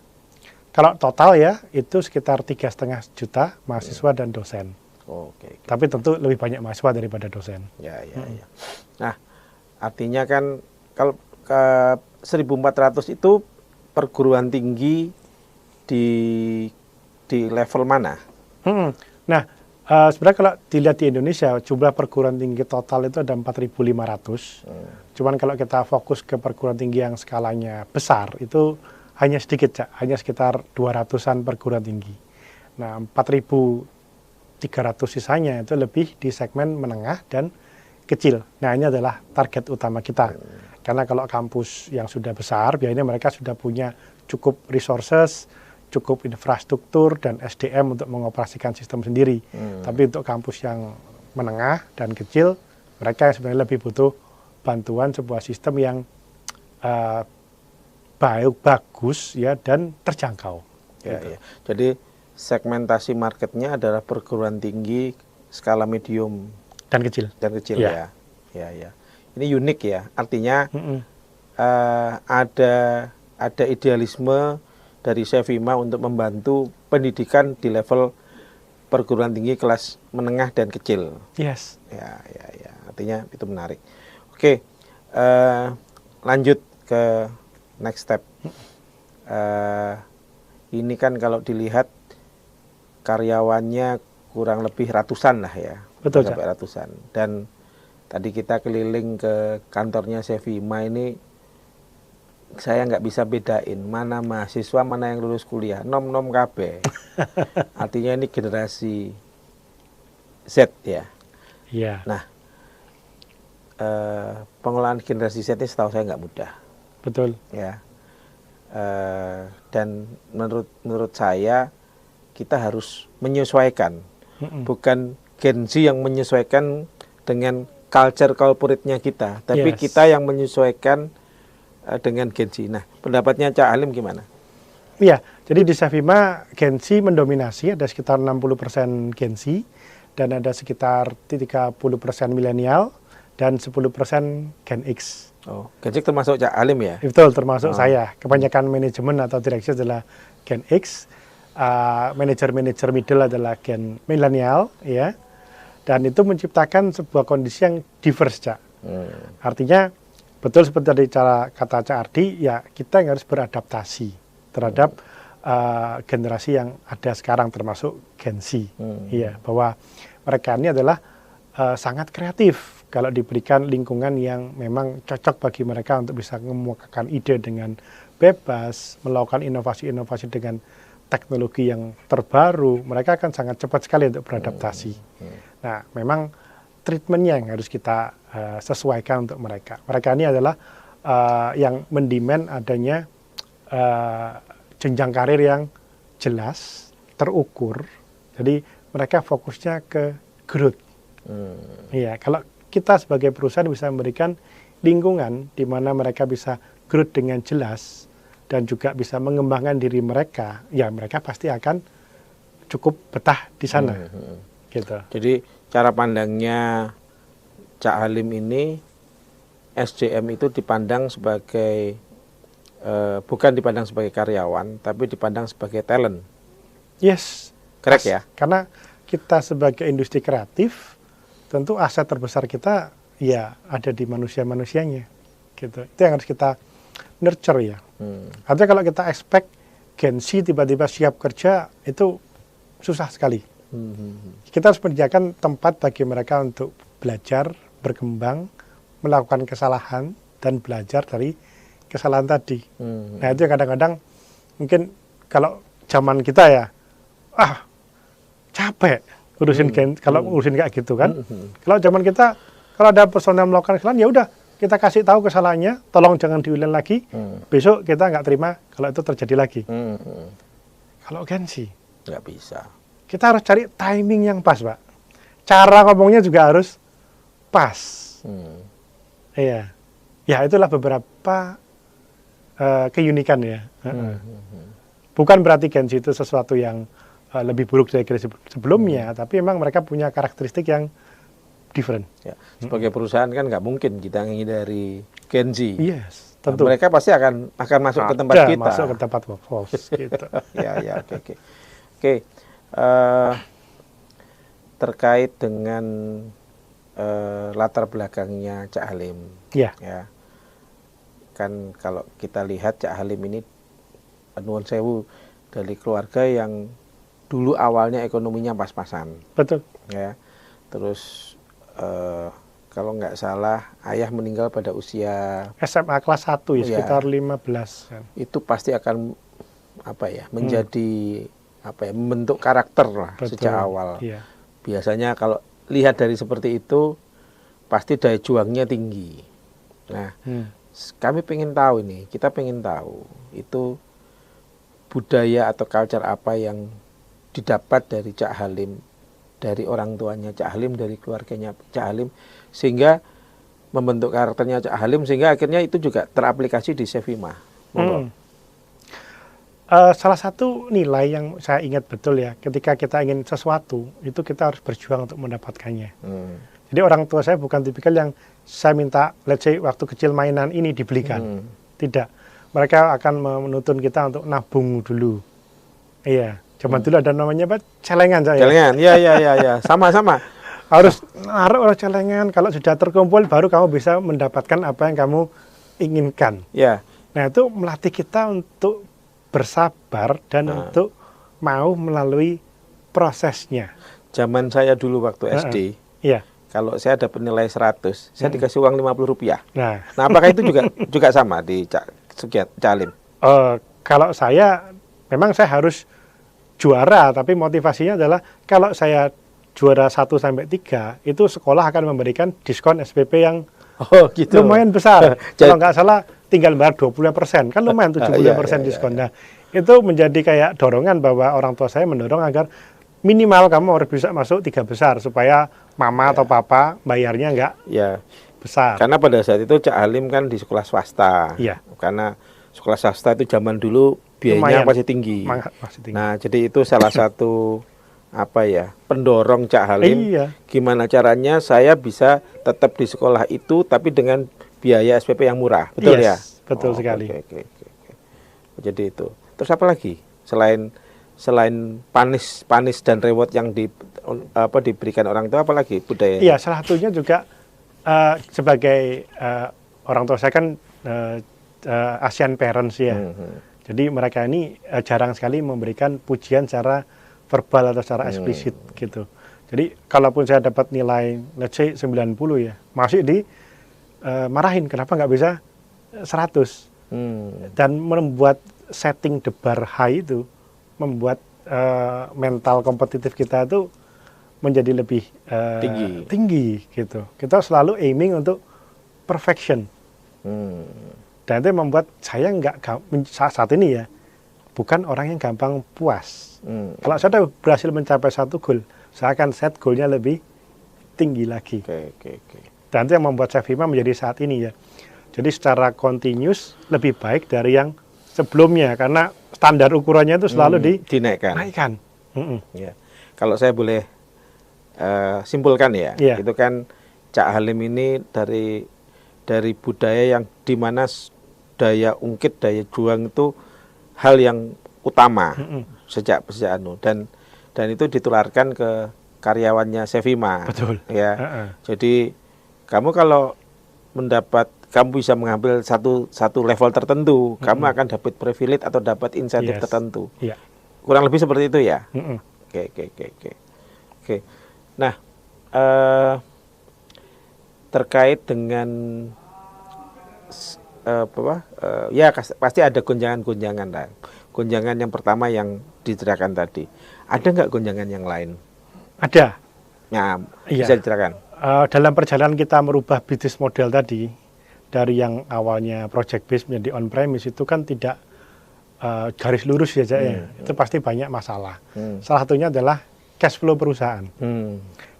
Kalau total ya itu sekitar 3,5 juta mahasiswa dan dosen. Oke. Tapi tentu lebih banyak mahasiswa daripada dosen. Ya. Nah, artinya kan kalau ke 1.400 itu perguruan tinggi di level mana? Nah, sebenarnya kalau dilihat di Indonesia jumlah perguruan tinggi total itu ada 4.500. Cuman kalau kita fokus ke perguruan tinggi yang skalanya besar itu hanya sedikit, Cak. Hanya sekitar 200-an perguruan tinggi. Nah, 4.300 sisanya itu lebih di segmen menengah dan kecil. Nah, ini adalah target utama kita. Karena kalau kampus yang sudah besar, biasanya mereka sudah punya cukup resources, cukup infrastruktur dan SDM untuk mengoperasikan sistem sendiri. Tapi untuk kampus yang menengah dan kecil, mereka yang sebenarnya lebih butuh bantuan sebuah sistem yang bagus ya dan terjangkau. Ya, gitu. ya. Jadi segmentasi marketnya adalah perguruan tinggi skala medium Dan kecil. ya. Ya. Ini unik ya. Artinya ada idealisme dari Sevima untuk membantu pendidikan di level perguruan tinggi kelas menengah dan kecil. Yes. Ya. Artinya itu menarik. Oke, lanjut ke next step. Ini kan kalau dilihat karyawannya kurang lebih ratusan lah ya. Betul, sampai ratusan. Dan tadi kita keliling ke kantornya Sevima ini, saya nggak bisa bedain mana mahasiswa, mana yang lulus kuliah. Nom-nom KB. Artinya ini generasi Z ya. Iya. Nah, pengolahan generasi Z ini setahu saya nggak mudah. Betul. Ya. Dan menurut saya kita harus menyesuaikan. Bukan Gen Z yang menyesuaikan dengan culture corporate-nya kita, tapi kita yang menyesuaikan dengan Gen Z. Nah, pendapatnya Cak Halim gimana? Iya, jadi di Sevima Gen Z mendominasi, ada sekitar 60% Gen Z, dan ada sekitar 30% milenial, dan 10% Gen X. Oh, Gen Z termasuk Cak Halim ya? Betul, termasuk saya. Kebanyakan manajemen atau direksi adalah Gen X, manajer-manajer middle adalah Gen milenial, ya. Dan itu menciptakan sebuah kondisi yang diverse, Cak. Artinya, betul seperti tadi kata Cak Ardi, ya kita yang harus beradaptasi terhadap generasi yang ada sekarang, termasuk Gen Z. Iya, bahwa mereka ini adalah sangat kreatif kalau diberikan lingkungan yang memang cocok bagi mereka untuk bisa mengemukakan ide dengan bebas, melakukan inovasi-inovasi dengan teknologi yang terbaru, mereka akan sangat cepat sekali untuk beradaptasi. Nah, memang treatmentnya yang harus kita sesuaikan untuk mereka. Mereka ini adalah yang mendemand adanya jenjang karir yang jelas, terukur. Jadi mereka fokusnya ke growth. Iya, kalau kita sebagai perusahaan bisa memberikan lingkungan di mana mereka bisa growth dengan jelas dan juga bisa mengembangkan diri mereka, ya mereka pasti akan cukup betah di sana. Gitu. Jadi cara pandangnya Cak Halim ini, SDM itu dipandang sebagai bukan dipandang sebagai karyawan, tapi dipandang sebagai talent. Yes. Correct ya? Karena kita sebagai industri kreatif, tentu aset terbesar kita ya ada di manusia-manusianya. Gitu. Itu yang harus kita nurture ya. Artinya kalau kita expect Gen Z tiba-tiba siap kerja, itu susah sekali. Kita harus menyediakan tempat bagi mereka untuk belajar, berkembang, melakukan kesalahan, dan belajar dari kesalahan tadi. Nah itu kadang-kadang mungkin kalau zaman kita ya, capek urusin kalau urusin kayak gitu kan. Kalau zaman kita, kalau ada personel melakukan kesalahan, ya udah kita kasih tahu kesalahannya, tolong jangan diulang lagi. Besok kita nggak terima kalau itu terjadi lagi. Kalau Gen Z nggak bisa. Kita harus cari timing yang pas, Pak. Cara ngomongnya juga harus pas. Iya. Ya, itulah beberapa keunikan ya. Bukan berarti Gen Z itu sesuatu yang lebih buruk dari sebelumnya, tapi memang mereka punya karakteristik yang different. Ya, sebagai perusahaan kan nggak mungkin kita menghindari Gen Z. Yes, tentu. Nah, mereka pasti akan masuk ke tempat kita. Masuk ke tempat workforce. Gitu. Ya, oke. Terkait dengan latar belakangnya Cak Halim. Iya. Ya. Kan kalau kita lihat Cak Halim ini nuwun sewu dari keluarga yang dulu awalnya ekonominya pas-pasan. Betul. Ya. Terus kalau nggak salah ayah meninggal pada usia SMA kelas 1 ya, sekitar 15 kan. Itu pasti akan menjadi membentuk karakter lah. Betul. Sejak awal. Iya. Biasanya kalau lihat dari seperti itu pasti daya juangnya tinggi. Nah, kita pengen tahu itu budaya atau culture apa yang didapat dari Cak Halim, dari orang tuanya Cak Halim, dari keluarganya Cak Halim, sehingga membentuk karakternya Cak Halim, sehingga akhirnya itu juga teraplikasi di Sevima. Salah satu nilai yang saya ingat betul ya, ketika kita ingin sesuatu, itu kita harus berjuang untuk mendapatkannya. Jadi orang tua saya bukan tipikal yang saya minta, let's say waktu kecil mainan ini dibelikan. Tidak. Mereka akan menuntun kita untuk nabung dulu. Iya. Zaman dulu ada namanya apa? Celengan saya. Celengan, ya. Sama-sama. Harus naruh celengan, kalau sudah terkumpul baru kamu bisa mendapatkan apa yang kamu inginkan. Ya. Nah itu melatih kita untuk bersabar dan untuk mau melalui prosesnya. Zaman saya dulu waktu SD, kalau saya dapat nilai 100, saya dikasih uang Rp50. Nah, apakah itu juga sama di Cak Halim? Kalau saya, memang saya harus juara, tapi motivasinya adalah kalau saya juara 1-3, itu sekolah akan memberikan diskon SPP yang lumayan besar. Kalau nggak salah, tinggal bayar 20%, kan lumayan 70% diskon. Nah, itu menjadi kayak dorongan bahwa orang tua saya mendorong agar minimal kamu harus bisa masuk 3 besar, supaya mama atau papa bayarnya nggak besar. Karena pada saat itu Cak Halim kan di sekolah swasta. Karena sekolah swasta itu zaman dulu biayanya masih tinggi. Nah, jadi itu salah satu pendorong Cak Halim. Gimana caranya saya bisa tetap di sekolah itu tapi dengan biaya SPP yang murah. Betul ya? Betul sekali. Oke. Jadi itu. Terus apa lagi selain panis dan reward yang diberikan orang tua, apalagi budaya? Iya, salah satunya juga sebagai orang tua saya kan Asian parents ya. Jadi mereka ini jarang sekali memberikan pujian secara verbal atau secara eksplisit gitu. Jadi kalaupun saya dapat nilai let's say 90 ya, masih marahin kenapa nggak bisa 100. Dan membuat setting the bar high itu membuat mental kompetitif kita itu menjadi lebih tinggi gitu. Kita selalu aiming untuk perfection. Dan itu membuat saya saat ini ya, bukan orang yang gampang puas. Kalau saya sudah berhasil mencapai satu goal, saya akan set goalnya lebih tinggi lagi. Dan itu yang membuat Sevima menjadi saat ini ya. Jadi secara continuous lebih baik dari yang sebelumnya karena standar ukurannya itu selalu dinaikkan. Ya. Kalau saya boleh simpulkan ya, itu kan Cak Halim ini dari budaya yang dimana daya ungkit, daya juang itu hal yang utama sejak dan itu ditularkan ke karyawannya Sevima. Betul. Ya. Jadi kamu kalau kamu bisa mengambil satu level tertentu, kamu akan dapat privilege atau dapat insentif tertentu. Kurang lebih seperti itu ya. Oke. Nah, terkait dengan ya pasti ada gonjangan-gonjangan lah. Gonjangan yang pertama yang diceritakan tadi. Ada nggak gonjangan yang lain? Ada. Nah, bisa diceritakan. Dalam perjalanan kita merubah bisnis model tadi, dari yang awalnya project based menjadi on premise itu kan tidak garis lurus ya, Cak, ya. Itu pasti banyak masalah. Salah satunya adalah cash flow perusahaan.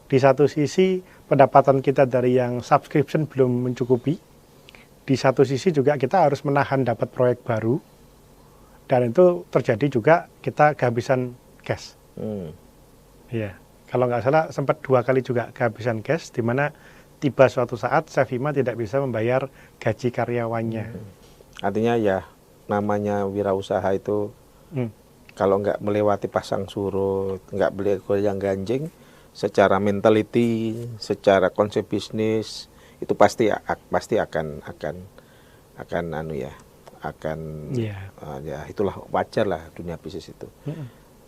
Di satu sisi pendapatan kita dari yang subscription belum mencukupi. Di satu sisi juga kita harus menahan dapat proyek baru. Dan itu terjadi juga kita kehabisan cash. Ya, kalau nggak salah sempat 2 kali juga kehabisan cash, di mana tiba suatu saat Sevima tidak bisa membayar gaji karyawannya. Artinya ya namanya wirausaha itu kalau nggak melewati pasang surut, nggak beli goyang ganjing, secara mentality, secara konsep bisnis itu pasti akan ya itulah wajar lah dunia bisnis itu.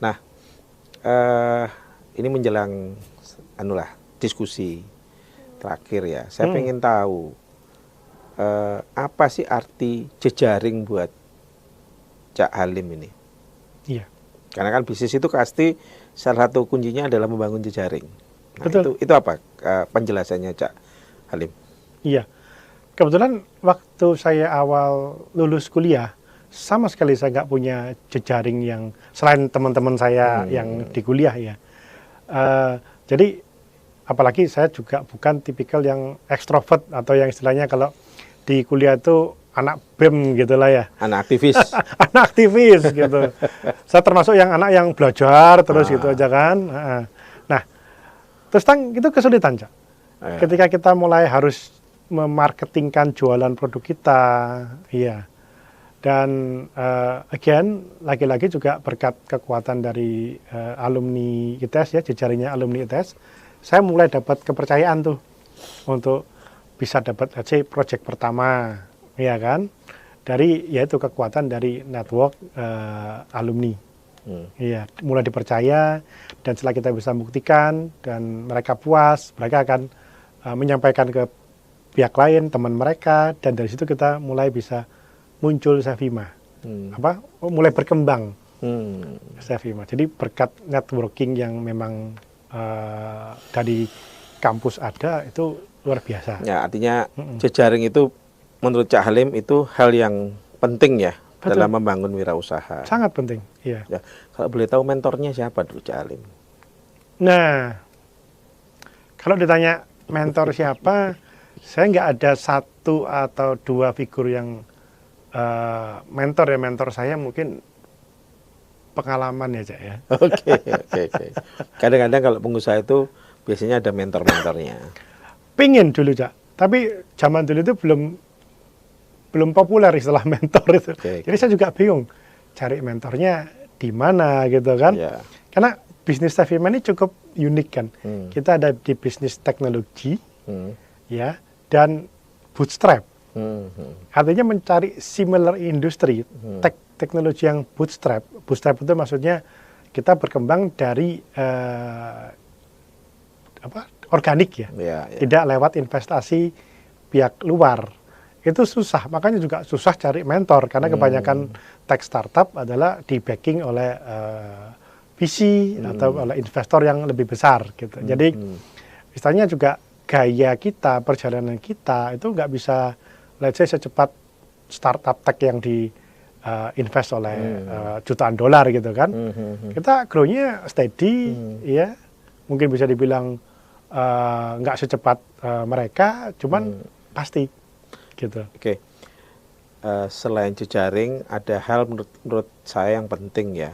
Nah, ini menjelang diskusi terakhir ya, saya pengen tahu apa sih arti jejaring buat Cak Halim ini? Iya. Karena kan bisnis itu pasti salah satu kuncinya adalah membangun jejaring. Nah, betul. Itu apa penjelasannya Cak Halim? Iya. Kebetulan waktu saya awal lulus kuliah, sama sekali saya nggak punya jejaring yang selain teman-teman saya yang di kuliah ya. Jadi apalagi saya juga bukan tipikal yang ekstrovert atau yang istilahnya kalau di kuliah itu anak BEM gitulah ya. Anak aktivis. Anak aktivis gitu. Saya termasuk yang anak yang belajar terus gitu aja kan. Nah, terus itu kesulitan, Cak. Ketika kita mulai harus memarketingkan jualan produk kita, iya. Dan again, lagi-lagi juga berkat kekuatan dari alumni ITS ya, jejaringnya alumni ITS, saya mulai dapat kepercayaan tuh untuk bisa dapat project pertama, ya kan? Dari yaitu kekuatan dari network alumni. Iya, mulai dipercaya dan setelah kita bisa buktikan dan mereka puas, mereka akan menyampaikan ke pihak lain, teman mereka, dan dari situ kita mulai bisa muncul Sevima. Mulai berkembang Sevima. Jadi berkat networking yang memang dari kampus ada itu luar biasa. Ya, artinya jejaring itu menurut Cak Halim itu hal yang penting ya. Betul. Dalam membangun wirausaha. Sangat penting, iya. Ya, kalau boleh tahu mentornya siapa dulu Cak Halim? Nah, kalau ditanya mentor siapa, saya nggak ada 1 atau 2 figur yang mentor ya. Mentor saya mungkin pengalaman ya, Cak ya. Oke. Kadang-kadang kalau pengusaha itu biasanya ada mentor-mentornya. Pingin dulu, Cak. Tapi zaman dulu itu belum populer istilah mentor itu. Jadi saya juga bingung cari mentornya di mana gitu kan. Karena bisnis Sevima ini cukup unik kan. Kita ada di bisnis teknologi ya dan bootstrap. Artinya mencari similar industri, teknologi yang bootstrap. Bootstrap itu maksudnya kita berkembang dari organik ya. Tidak lewat investasi pihak luar. Itu susah, makanya juga susah cari mentor karena kebanyakan tech startup adalah di backing oleh VC atau oleh investor yang lebih besar gitu. Jadi istilahnya juga gaya kita, perjalanan kita itu nggak bisa let's say secepat startup tech yang di invest oleh jutaan dolar gitu kan. Kita grow-nya steady ya. Mungkin bisa dibilang nggak secepat mereka, cuman pasti gitu. Oke. Selain jejaring, ada hal menurut saya yang penting ya,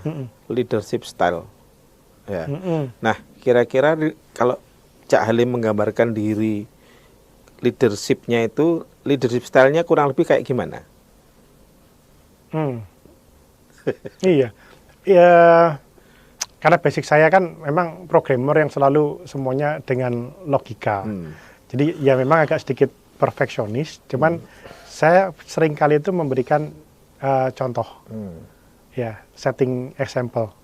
leadership style. Ya. Nah, kira-kira kalau Cak Halim menggambarkan diri leadership-nya itu, leadership style-nya kurang lebih kayak gimana? Iya, ya karena basic saya kan memang programmer yang selalu semuanya dengan logika. Jadi ya memang agak sedikit perfeksionis, cuman saya sering kali itu memberikan contoh, ya setting example,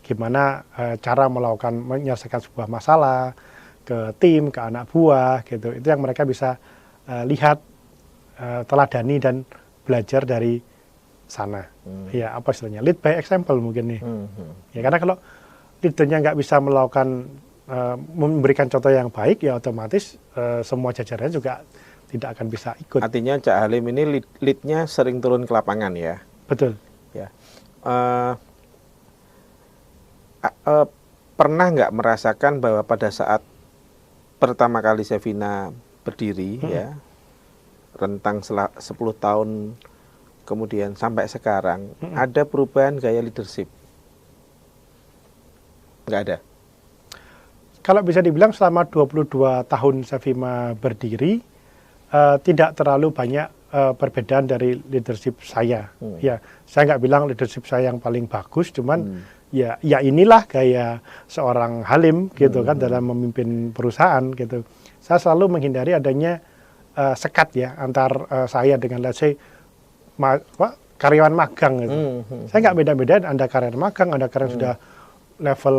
gimana cara menyelesaikan sebuah masalah ke tim, ke anak buah, gitu. Itu yang mereka bisa lihat, teladani dan belajar dari sana. Ya apa istilahnya, lead by example mungkin nih. Ya karena kalau leadernya nggak bisa melakukan memberikan contoh yang baik, ya otomatis semua jajarannya juga tidak akan bisa ikut. Artinya Cak Halim ini leadnya sering turun ke lapangan ya. Betul. Ya. Pernah nggak merasakan bahwa pada saat pertama kali Sevina berdiri ya, rentang 10 tahun kemudian sampai sekarang, ada perubahan gaya leadership? Nggak ada? Kalau bisa dibilang selama 22 tahun Sevima berdiri, tidak terlalu banyak perbedaan dari leadership saya. Ya, saya nggak bilang leadership saya yang paling bagus, cuman ya inilah gaya seorang Halim gitu kan dalam memimpin perusahaan gitu. Saya selalu menghindari adanya sekat ya antar saya dengan let's say karyawan magang gitu. Saya nggak beda-bedain Anda karyawan magang, Anda karyawan sudah level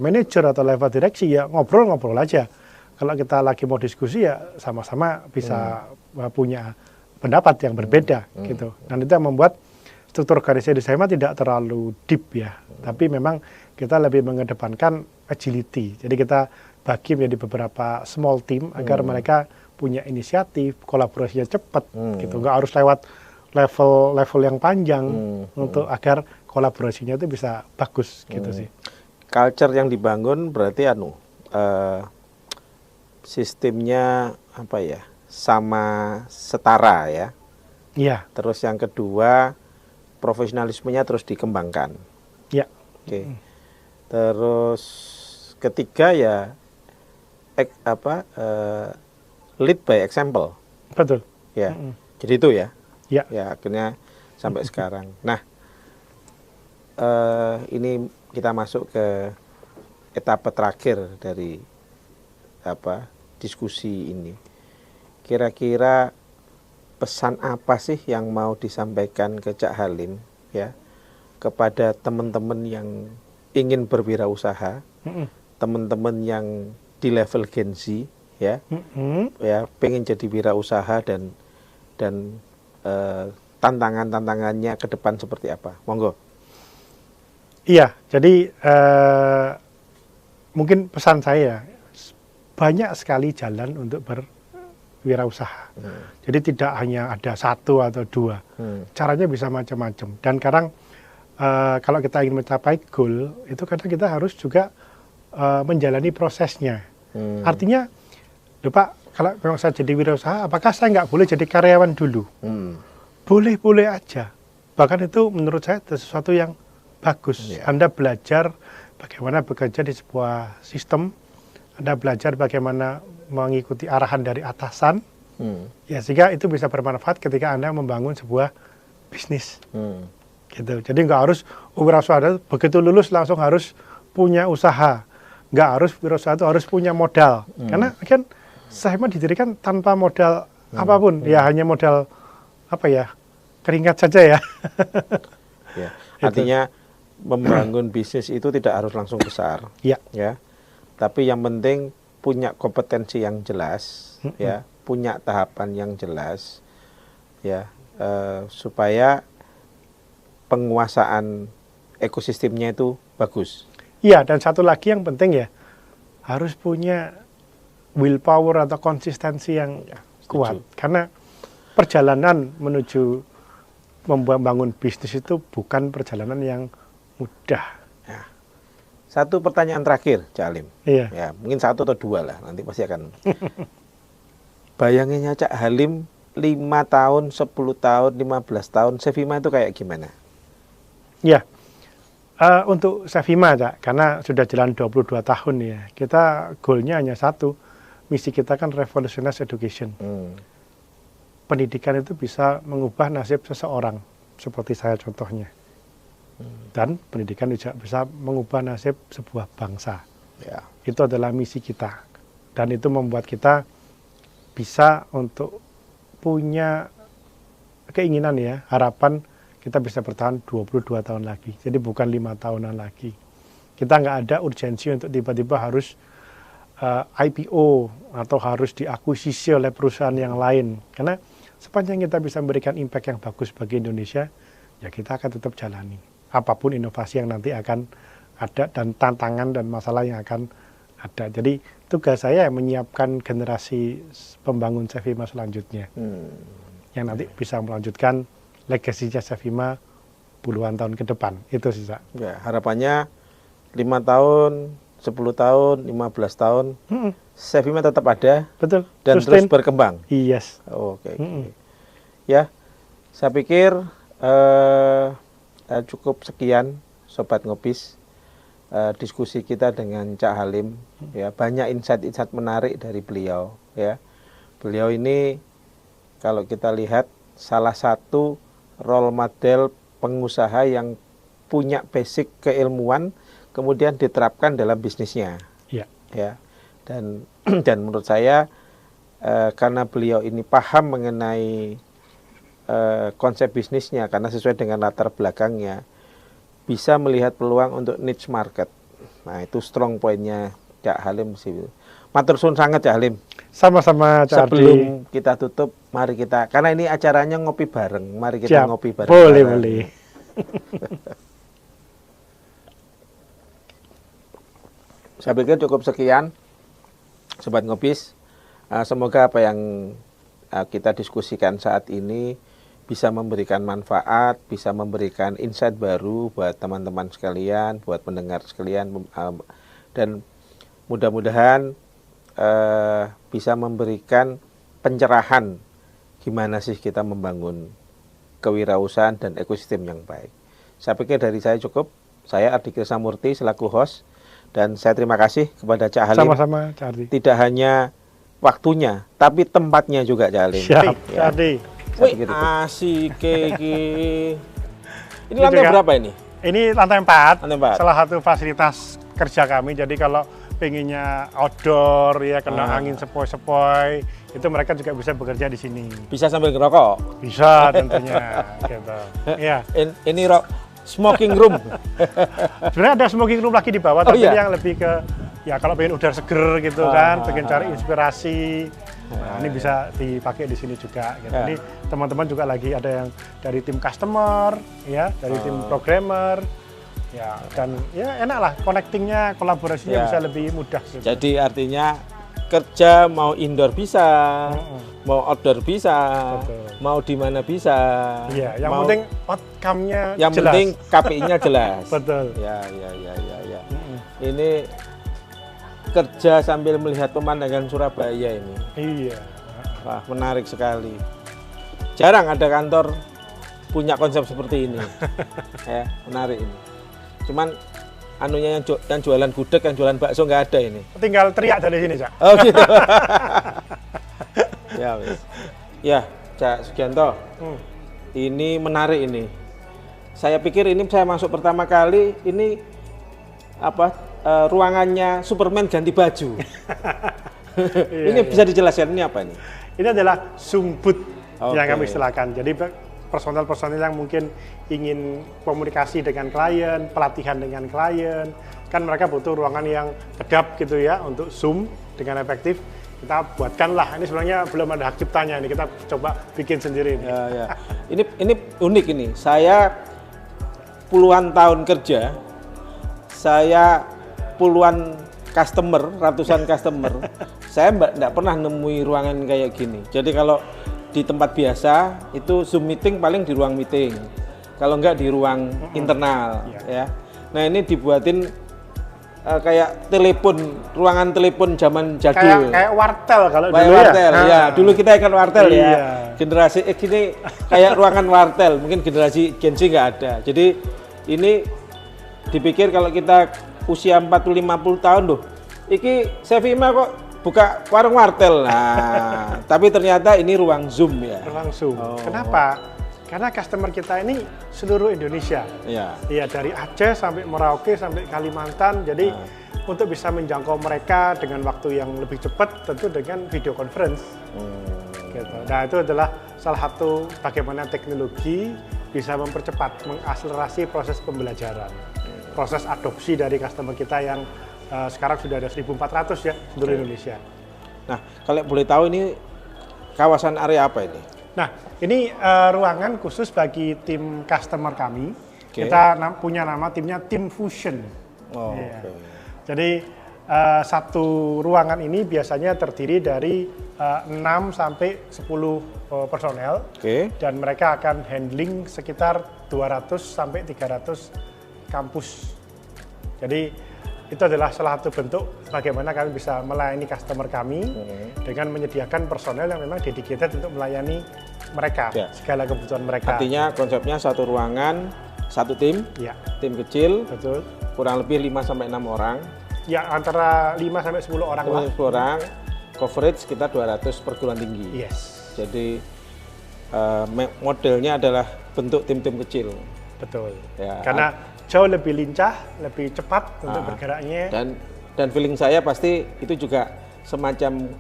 manager atau level direksi, ya ngobrol-ngobrol aja. Kalau kita lagi mau diskusi ya sama-sama bisa punya pendapat yang berbeda gitu. Dan itu yang membuat struktur organisasi di Sevima tidak terlalu deep ya. Tapi memang kita lebih mengedepankan agility. Jadi kita bagi menjadi beberapa small team agar mereka punya inisiatif, kolaborasinya cepat gitu. Nggak harus lewat level yang panjang untuk agar kolaborasinya itu bisa bagus gitu sih. Culture yang dibangun berarti sistemnya apa ya, sama setara ya. Iya. Terus yang kedua profesionalismenya terus dikembangkan. Iya. Oke. Terus ketiga ya lead by example. Betul. Ya. Jadi itu ya. Ya. Ya akhirnya sampai sekarang. Nah, ini kita masuk ke etapa terakhir dari diskusi ini. Kira-kira pesan apa sih yang mau disampaikan ke Cak Halim ya kepada teman-teman yang ingin berwirausaha, teman-teman yang di level Gen Z ya, ya pengen jadi wirausaha dan tantangannya ke depan seperti apa? Monggo. Iya, jadi mungkin pesan saya, banyak sekali jalan untuk berwirausaha. Jadi tidak hanya ada satu atau dua, caranya bisa macam-macam. Dan kadang kalau kita ingin mencapai goal, itu kadang kita harus juga menjalani prosesnya. Artinya, loh Pak, kalau memang saya jadi wirausaha, apakah saya nggak boleh jadi karyawan dulu? Boleh-boleh aja. Bahkan itu menurut saya sesuatu yang bagus. Anda belajar bagaimana bekerja di sebuah sistem, Anda belajar bagaimana mengikuti arahan dari atasan, ya sehingga itu bisa bermanfaat ketika Anda membangun sebuah bisnis. Gitu. Jadi nggak harus wirausaha begitu lulus langsung harus punya usaha, nggak harus wirausaha itu harus punya modal, karena kan Sevima didirikan tanpa modal apapun, ya hanya modal keringat saja ya. Ya. Artinya membangun bisnis itu tidak harus langsung besar, ya. Tapi yang penting punya kompetensi yang jelas, ya, punya tahapan yang jelas, ya, supaya penguasaan ekosistemnya itu bagus. Iya, dan satu lagi yang penting ya, harus punya willpower atau konsistensi yang kuat. Karena perjalanan menuju membangun bisnis itu bukan perjalanan yang mudah. Ya. Satu pertanyaan terakhir, Cak Halim. Iya. Ya, mungkin satu atau dua lah, nanti pasti akan. Bayanginnya Cak Halim 5 tahun, 10 tahun, 15 tahun, Sevima itu kayak gimana? Ya, untuk Sevima, Cak, karena sudah jalan 22 tahun ya, kita goalnya hanya satu, misi kita kan revolutionized education. Pendidikan itu bisa mengubah nasib seseorang, seperti saya contohnya. Dan pendidikan juga bisa mengubah nasib sebuah bangsa. Ya. Itu adalah misi kita. Dan itu membuat kita bisa untuk punya keinginan ya, harapan kita bisa bertahan 22 tahun lagi. Jadi bukan 5 tahunan lagi. Kita nggak ada urgensi untuk tiba-tiba harus IPO atau harus diakuisisi oleh perusahaan yang lain. Karena sepanjang kita bisa memberikan impact yang bagus bagi Indonesia, ya kita akan tetap jalani. Apapun inovasi yang nanti akan ada dan tantangan dan masalah yang akan ada. Jadi tugas saya menyiapkan generasi pembangun Sevima selanjutnya. Yang nanti bisa melanjutkan legasinya Sevima puluhan tahun ke depan. Itu sih, Cak. Ya, harapannya 5 tahun, 10 tahun, 15 tahun, Sevima tetap ada. Betul. Dan terus berkembang. Yes. Oke. Ya, saya pikir cukup sekian Sobat Ngobis diskusi kita dengan Cak Halim. Ya, banyak insight-insight menarik dari beliau. Ya, beliau ini kalau kita lihat salah satu role model pengusaha yang punya basic keilmuan kemudian diterapkan dalam bisnisnya. Ya. Ya, dan menurut saya karena beliau ini paham mengenai konsep bisnisnya, karena sesuai dengan latar belakangnya, bisa melihat peluang untuk niche market. Nah, itu strong pointnya Cak Halim sih. Matur suwun sangat Cak Halim. Sama-sama, Cak Ardi. Sebelum kita tutup, mari kita, karena ini acaranya ngopi bareng, mari kita Siap. ngopi bareng. Boleh. Saya pikir cukup sekian, Sobat Ngobis. Semoga apa yang kita diskusikan saat ini bisa memberikan manfaat, bisa memberikan insight baru buat teman-teman sekalian, buat pendengar sekalian, dan mudah-mudahan bisa memberikan pencerahan gimana sih kita membangun kewirausahaan dan ekosistem yang baik. Saya pikir dari saya cukup. Saya Ardi Krisnamurti selaku host, dan saya terima kasih kepada Cak Halim. Sama-sama, Cak Ardi. Tidak hanya waktunya, tapi tempatnya juga Cak Halim. Siap, Cak Ya. Ardi. Wih, asik iki. Ini lantai berapa ini? Ini lantai 4. Lantai 4. Salah satu fasilitas kerja kami. Jadi kalau pengennya outdoor ya, kena angin sepoi-sepoi, itu mereka juga bisa bekerja di sini. Bisa sambil ngerokok? Bisa tentunya. Gitu. Ya. Ini smoking room. Sebenarnya ada smoking room lagi di bawah, Oh, tapi iya? yang lebih ke ya kalau pengen udara seger gitu kan, pengen cari inspirasi. Nah, ini bisa dipakai di sini juga. Gitu. Ya. Ini teman-teman juga lagi ada yang dari tim customer, ya, dari tim programmer, ya, dan ya enak lah connectingnya, kolaborasinya Ya. bisa lebih mudah. Gitu. Jadi artinya kerja mau indoor bisa, mau outdoor bisa, Betul. mau di mana bisa. Iya, yang mau, penting outcome-nya yang jelas. penting KPI-nya jelas. Betul. Ya. Ini kerja sambil melihat pemandangan Surabaya ini. Iya. Wah, menarik sekali. Jarang ada kantor punya konsep seperti ini. Ya, menarik ini. Cuman anunya yang jualan gudeg, yang jualan bakso nggak ada ini. Tinggal teriak dari sini, Cak. Oh gitu. Ya, wis. Ya, Cak Sugianto. Ini menarik ini. Saya pikir ini saya masuk pertama kali ini ruangannya Superman ganti baju. Ini bisa dijelaskan ini apa ini? Ini adalah sumbut yang Oke. kami istilahkan. Jadi personel-personel yang mungkin ingin komunikasi dengan klien, pelatihan dengan klien, kan mereka butuh ruangan yang kedap gitu ya untuk Zoom dengan efektif. Kita buatkanlah. Ini sebenarnya belum ada hak ciptanya, ini kita coba bikin sendiri. Ya. Ini unik ini. Saya puluhan tahun kerja, saya puluhan customer, ratusan customer, saya nggak pernah nemui ruangan kayak gini. Jadi kalau di tempat biasa itu Zoom meeting paling di ruang meeting, kalau nggak di ruang internal, ya. Nah ini dibuatin kayak telepon, ruangan telepon zaman jadul. Kayak wartel kalau kayak dulu wartel, ya. ya. Dulu kita kan wartel Iya. ya. Generasi X ini kayak ruangan wartel, mungkin generasi Gen Z nggak ada. Jadi ini dipikir kalau kita usia 40-50 tahun loh, iki Sevima kok buka warung wartel. Nah, tapi ternyata ini ruang Zoom ya. Ruang Zoom. Oh. Kenapa? Karena customer kita ini seluruh Indonesia. Iya. Iya, dari Aceh sampai Merauke sampai Kalimantan. Jadi untuk bisa menjangkau mereka dengan waktu yang lebih cepat, tentu dengan video conference. Gitu. Nah, itu adalah salah satu bagaimana teknologi bisa mempercepat, mengakselerasi proses pembelajaran, proses adopsi dari customer kita yang sekarang sudah ada 1.400 ya seluruh Indonesia. Nah, kalau boleh tahu ini kawasan area apa ini? Nah, ini ruangan khusus bagi tim customer kami. Oke. Kita punya nama timnya Tim Fusion. Oh, Iya. oke. Jadi satu ruangan ini biasanya terdiri dari 6 sampai 10 personel. Oke. Dan mereka akan handling sekitar 200 sampai 300 kampus. Jadi itu adalah salah satu bentuk bagaimana kami bisa melayani customer kami dengan menyediakan personel yang memang dedicated untuk melayani mereka, segala kebutuhan mereka. Artinya konsepnya satu ruangan, satu tim, Ya, tim kecil, betul. kurang lebih 5-6 orang, Ya, antara 5 sampai 10 orang lah. 10 orang, coverage sekitar 200 perguruan tinggi. Yes, Jadi modelnya adalah bentuk tim-tim kecil. betul. Ya, Karena jauh lebih lincah, lebih cepat untuk bergeraknya. dan feeling saya pasti itu juga semacam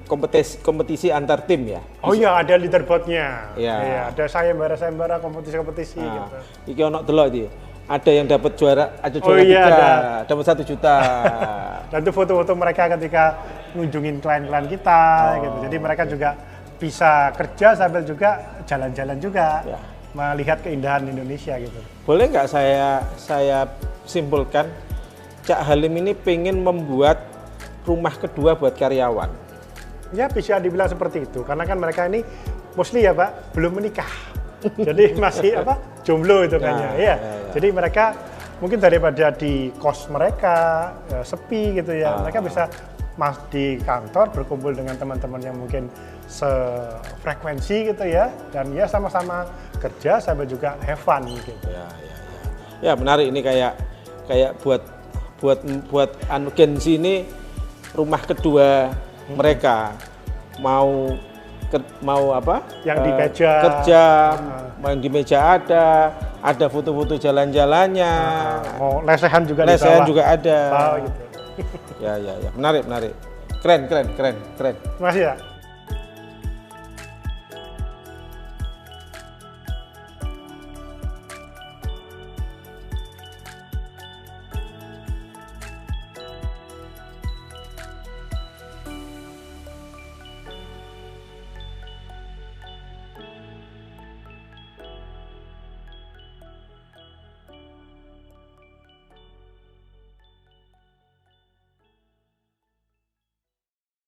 kompetisi antar tim ya. Oh iya, ada leaderboardnya. Iya. Iya, ada sayembara kompetisi-kompetisi gitu. Iki ono delok iki. Ada yang dapat juara, ada Oh juara iya, 3, dapat 1 juta. Dan itu foto-foto mereka ketika ngunjungin klien-klien kita gitu. Jadi mereka juga bisa kerja sambil juga jalan-jalan juga. Ya. Melihat keindahan Indonesia gitu. Boleh nggak saya simpulkan, Cak Halim ini pengen membuat rumah kedua buat karyawan. Ya bisa dibilang seperti itu, karena kan mereka ini mostly ya Pak, belum menikah. Jadi masih jomblo itu kayaknya. Ya. Jadi mereka mungkin daripada di kos mereka sepi gitu ya, mereka bisa di kantor berkumpul dengan teman-teman yang mungkin sefrekuensi gitu ya, dan ya sama-sama kerja sampai juga have fun gitu. Ya menarik ini kayak buat Gen Z ini rumah kedua mereka mau apa? Yang di meja kerja, yang di meja ada foto-foto jalan-jalannya. Mau lesehan juga lesehan juga ada. Oh, gitu. Ya, menarik. Keren. Terima kasih ya.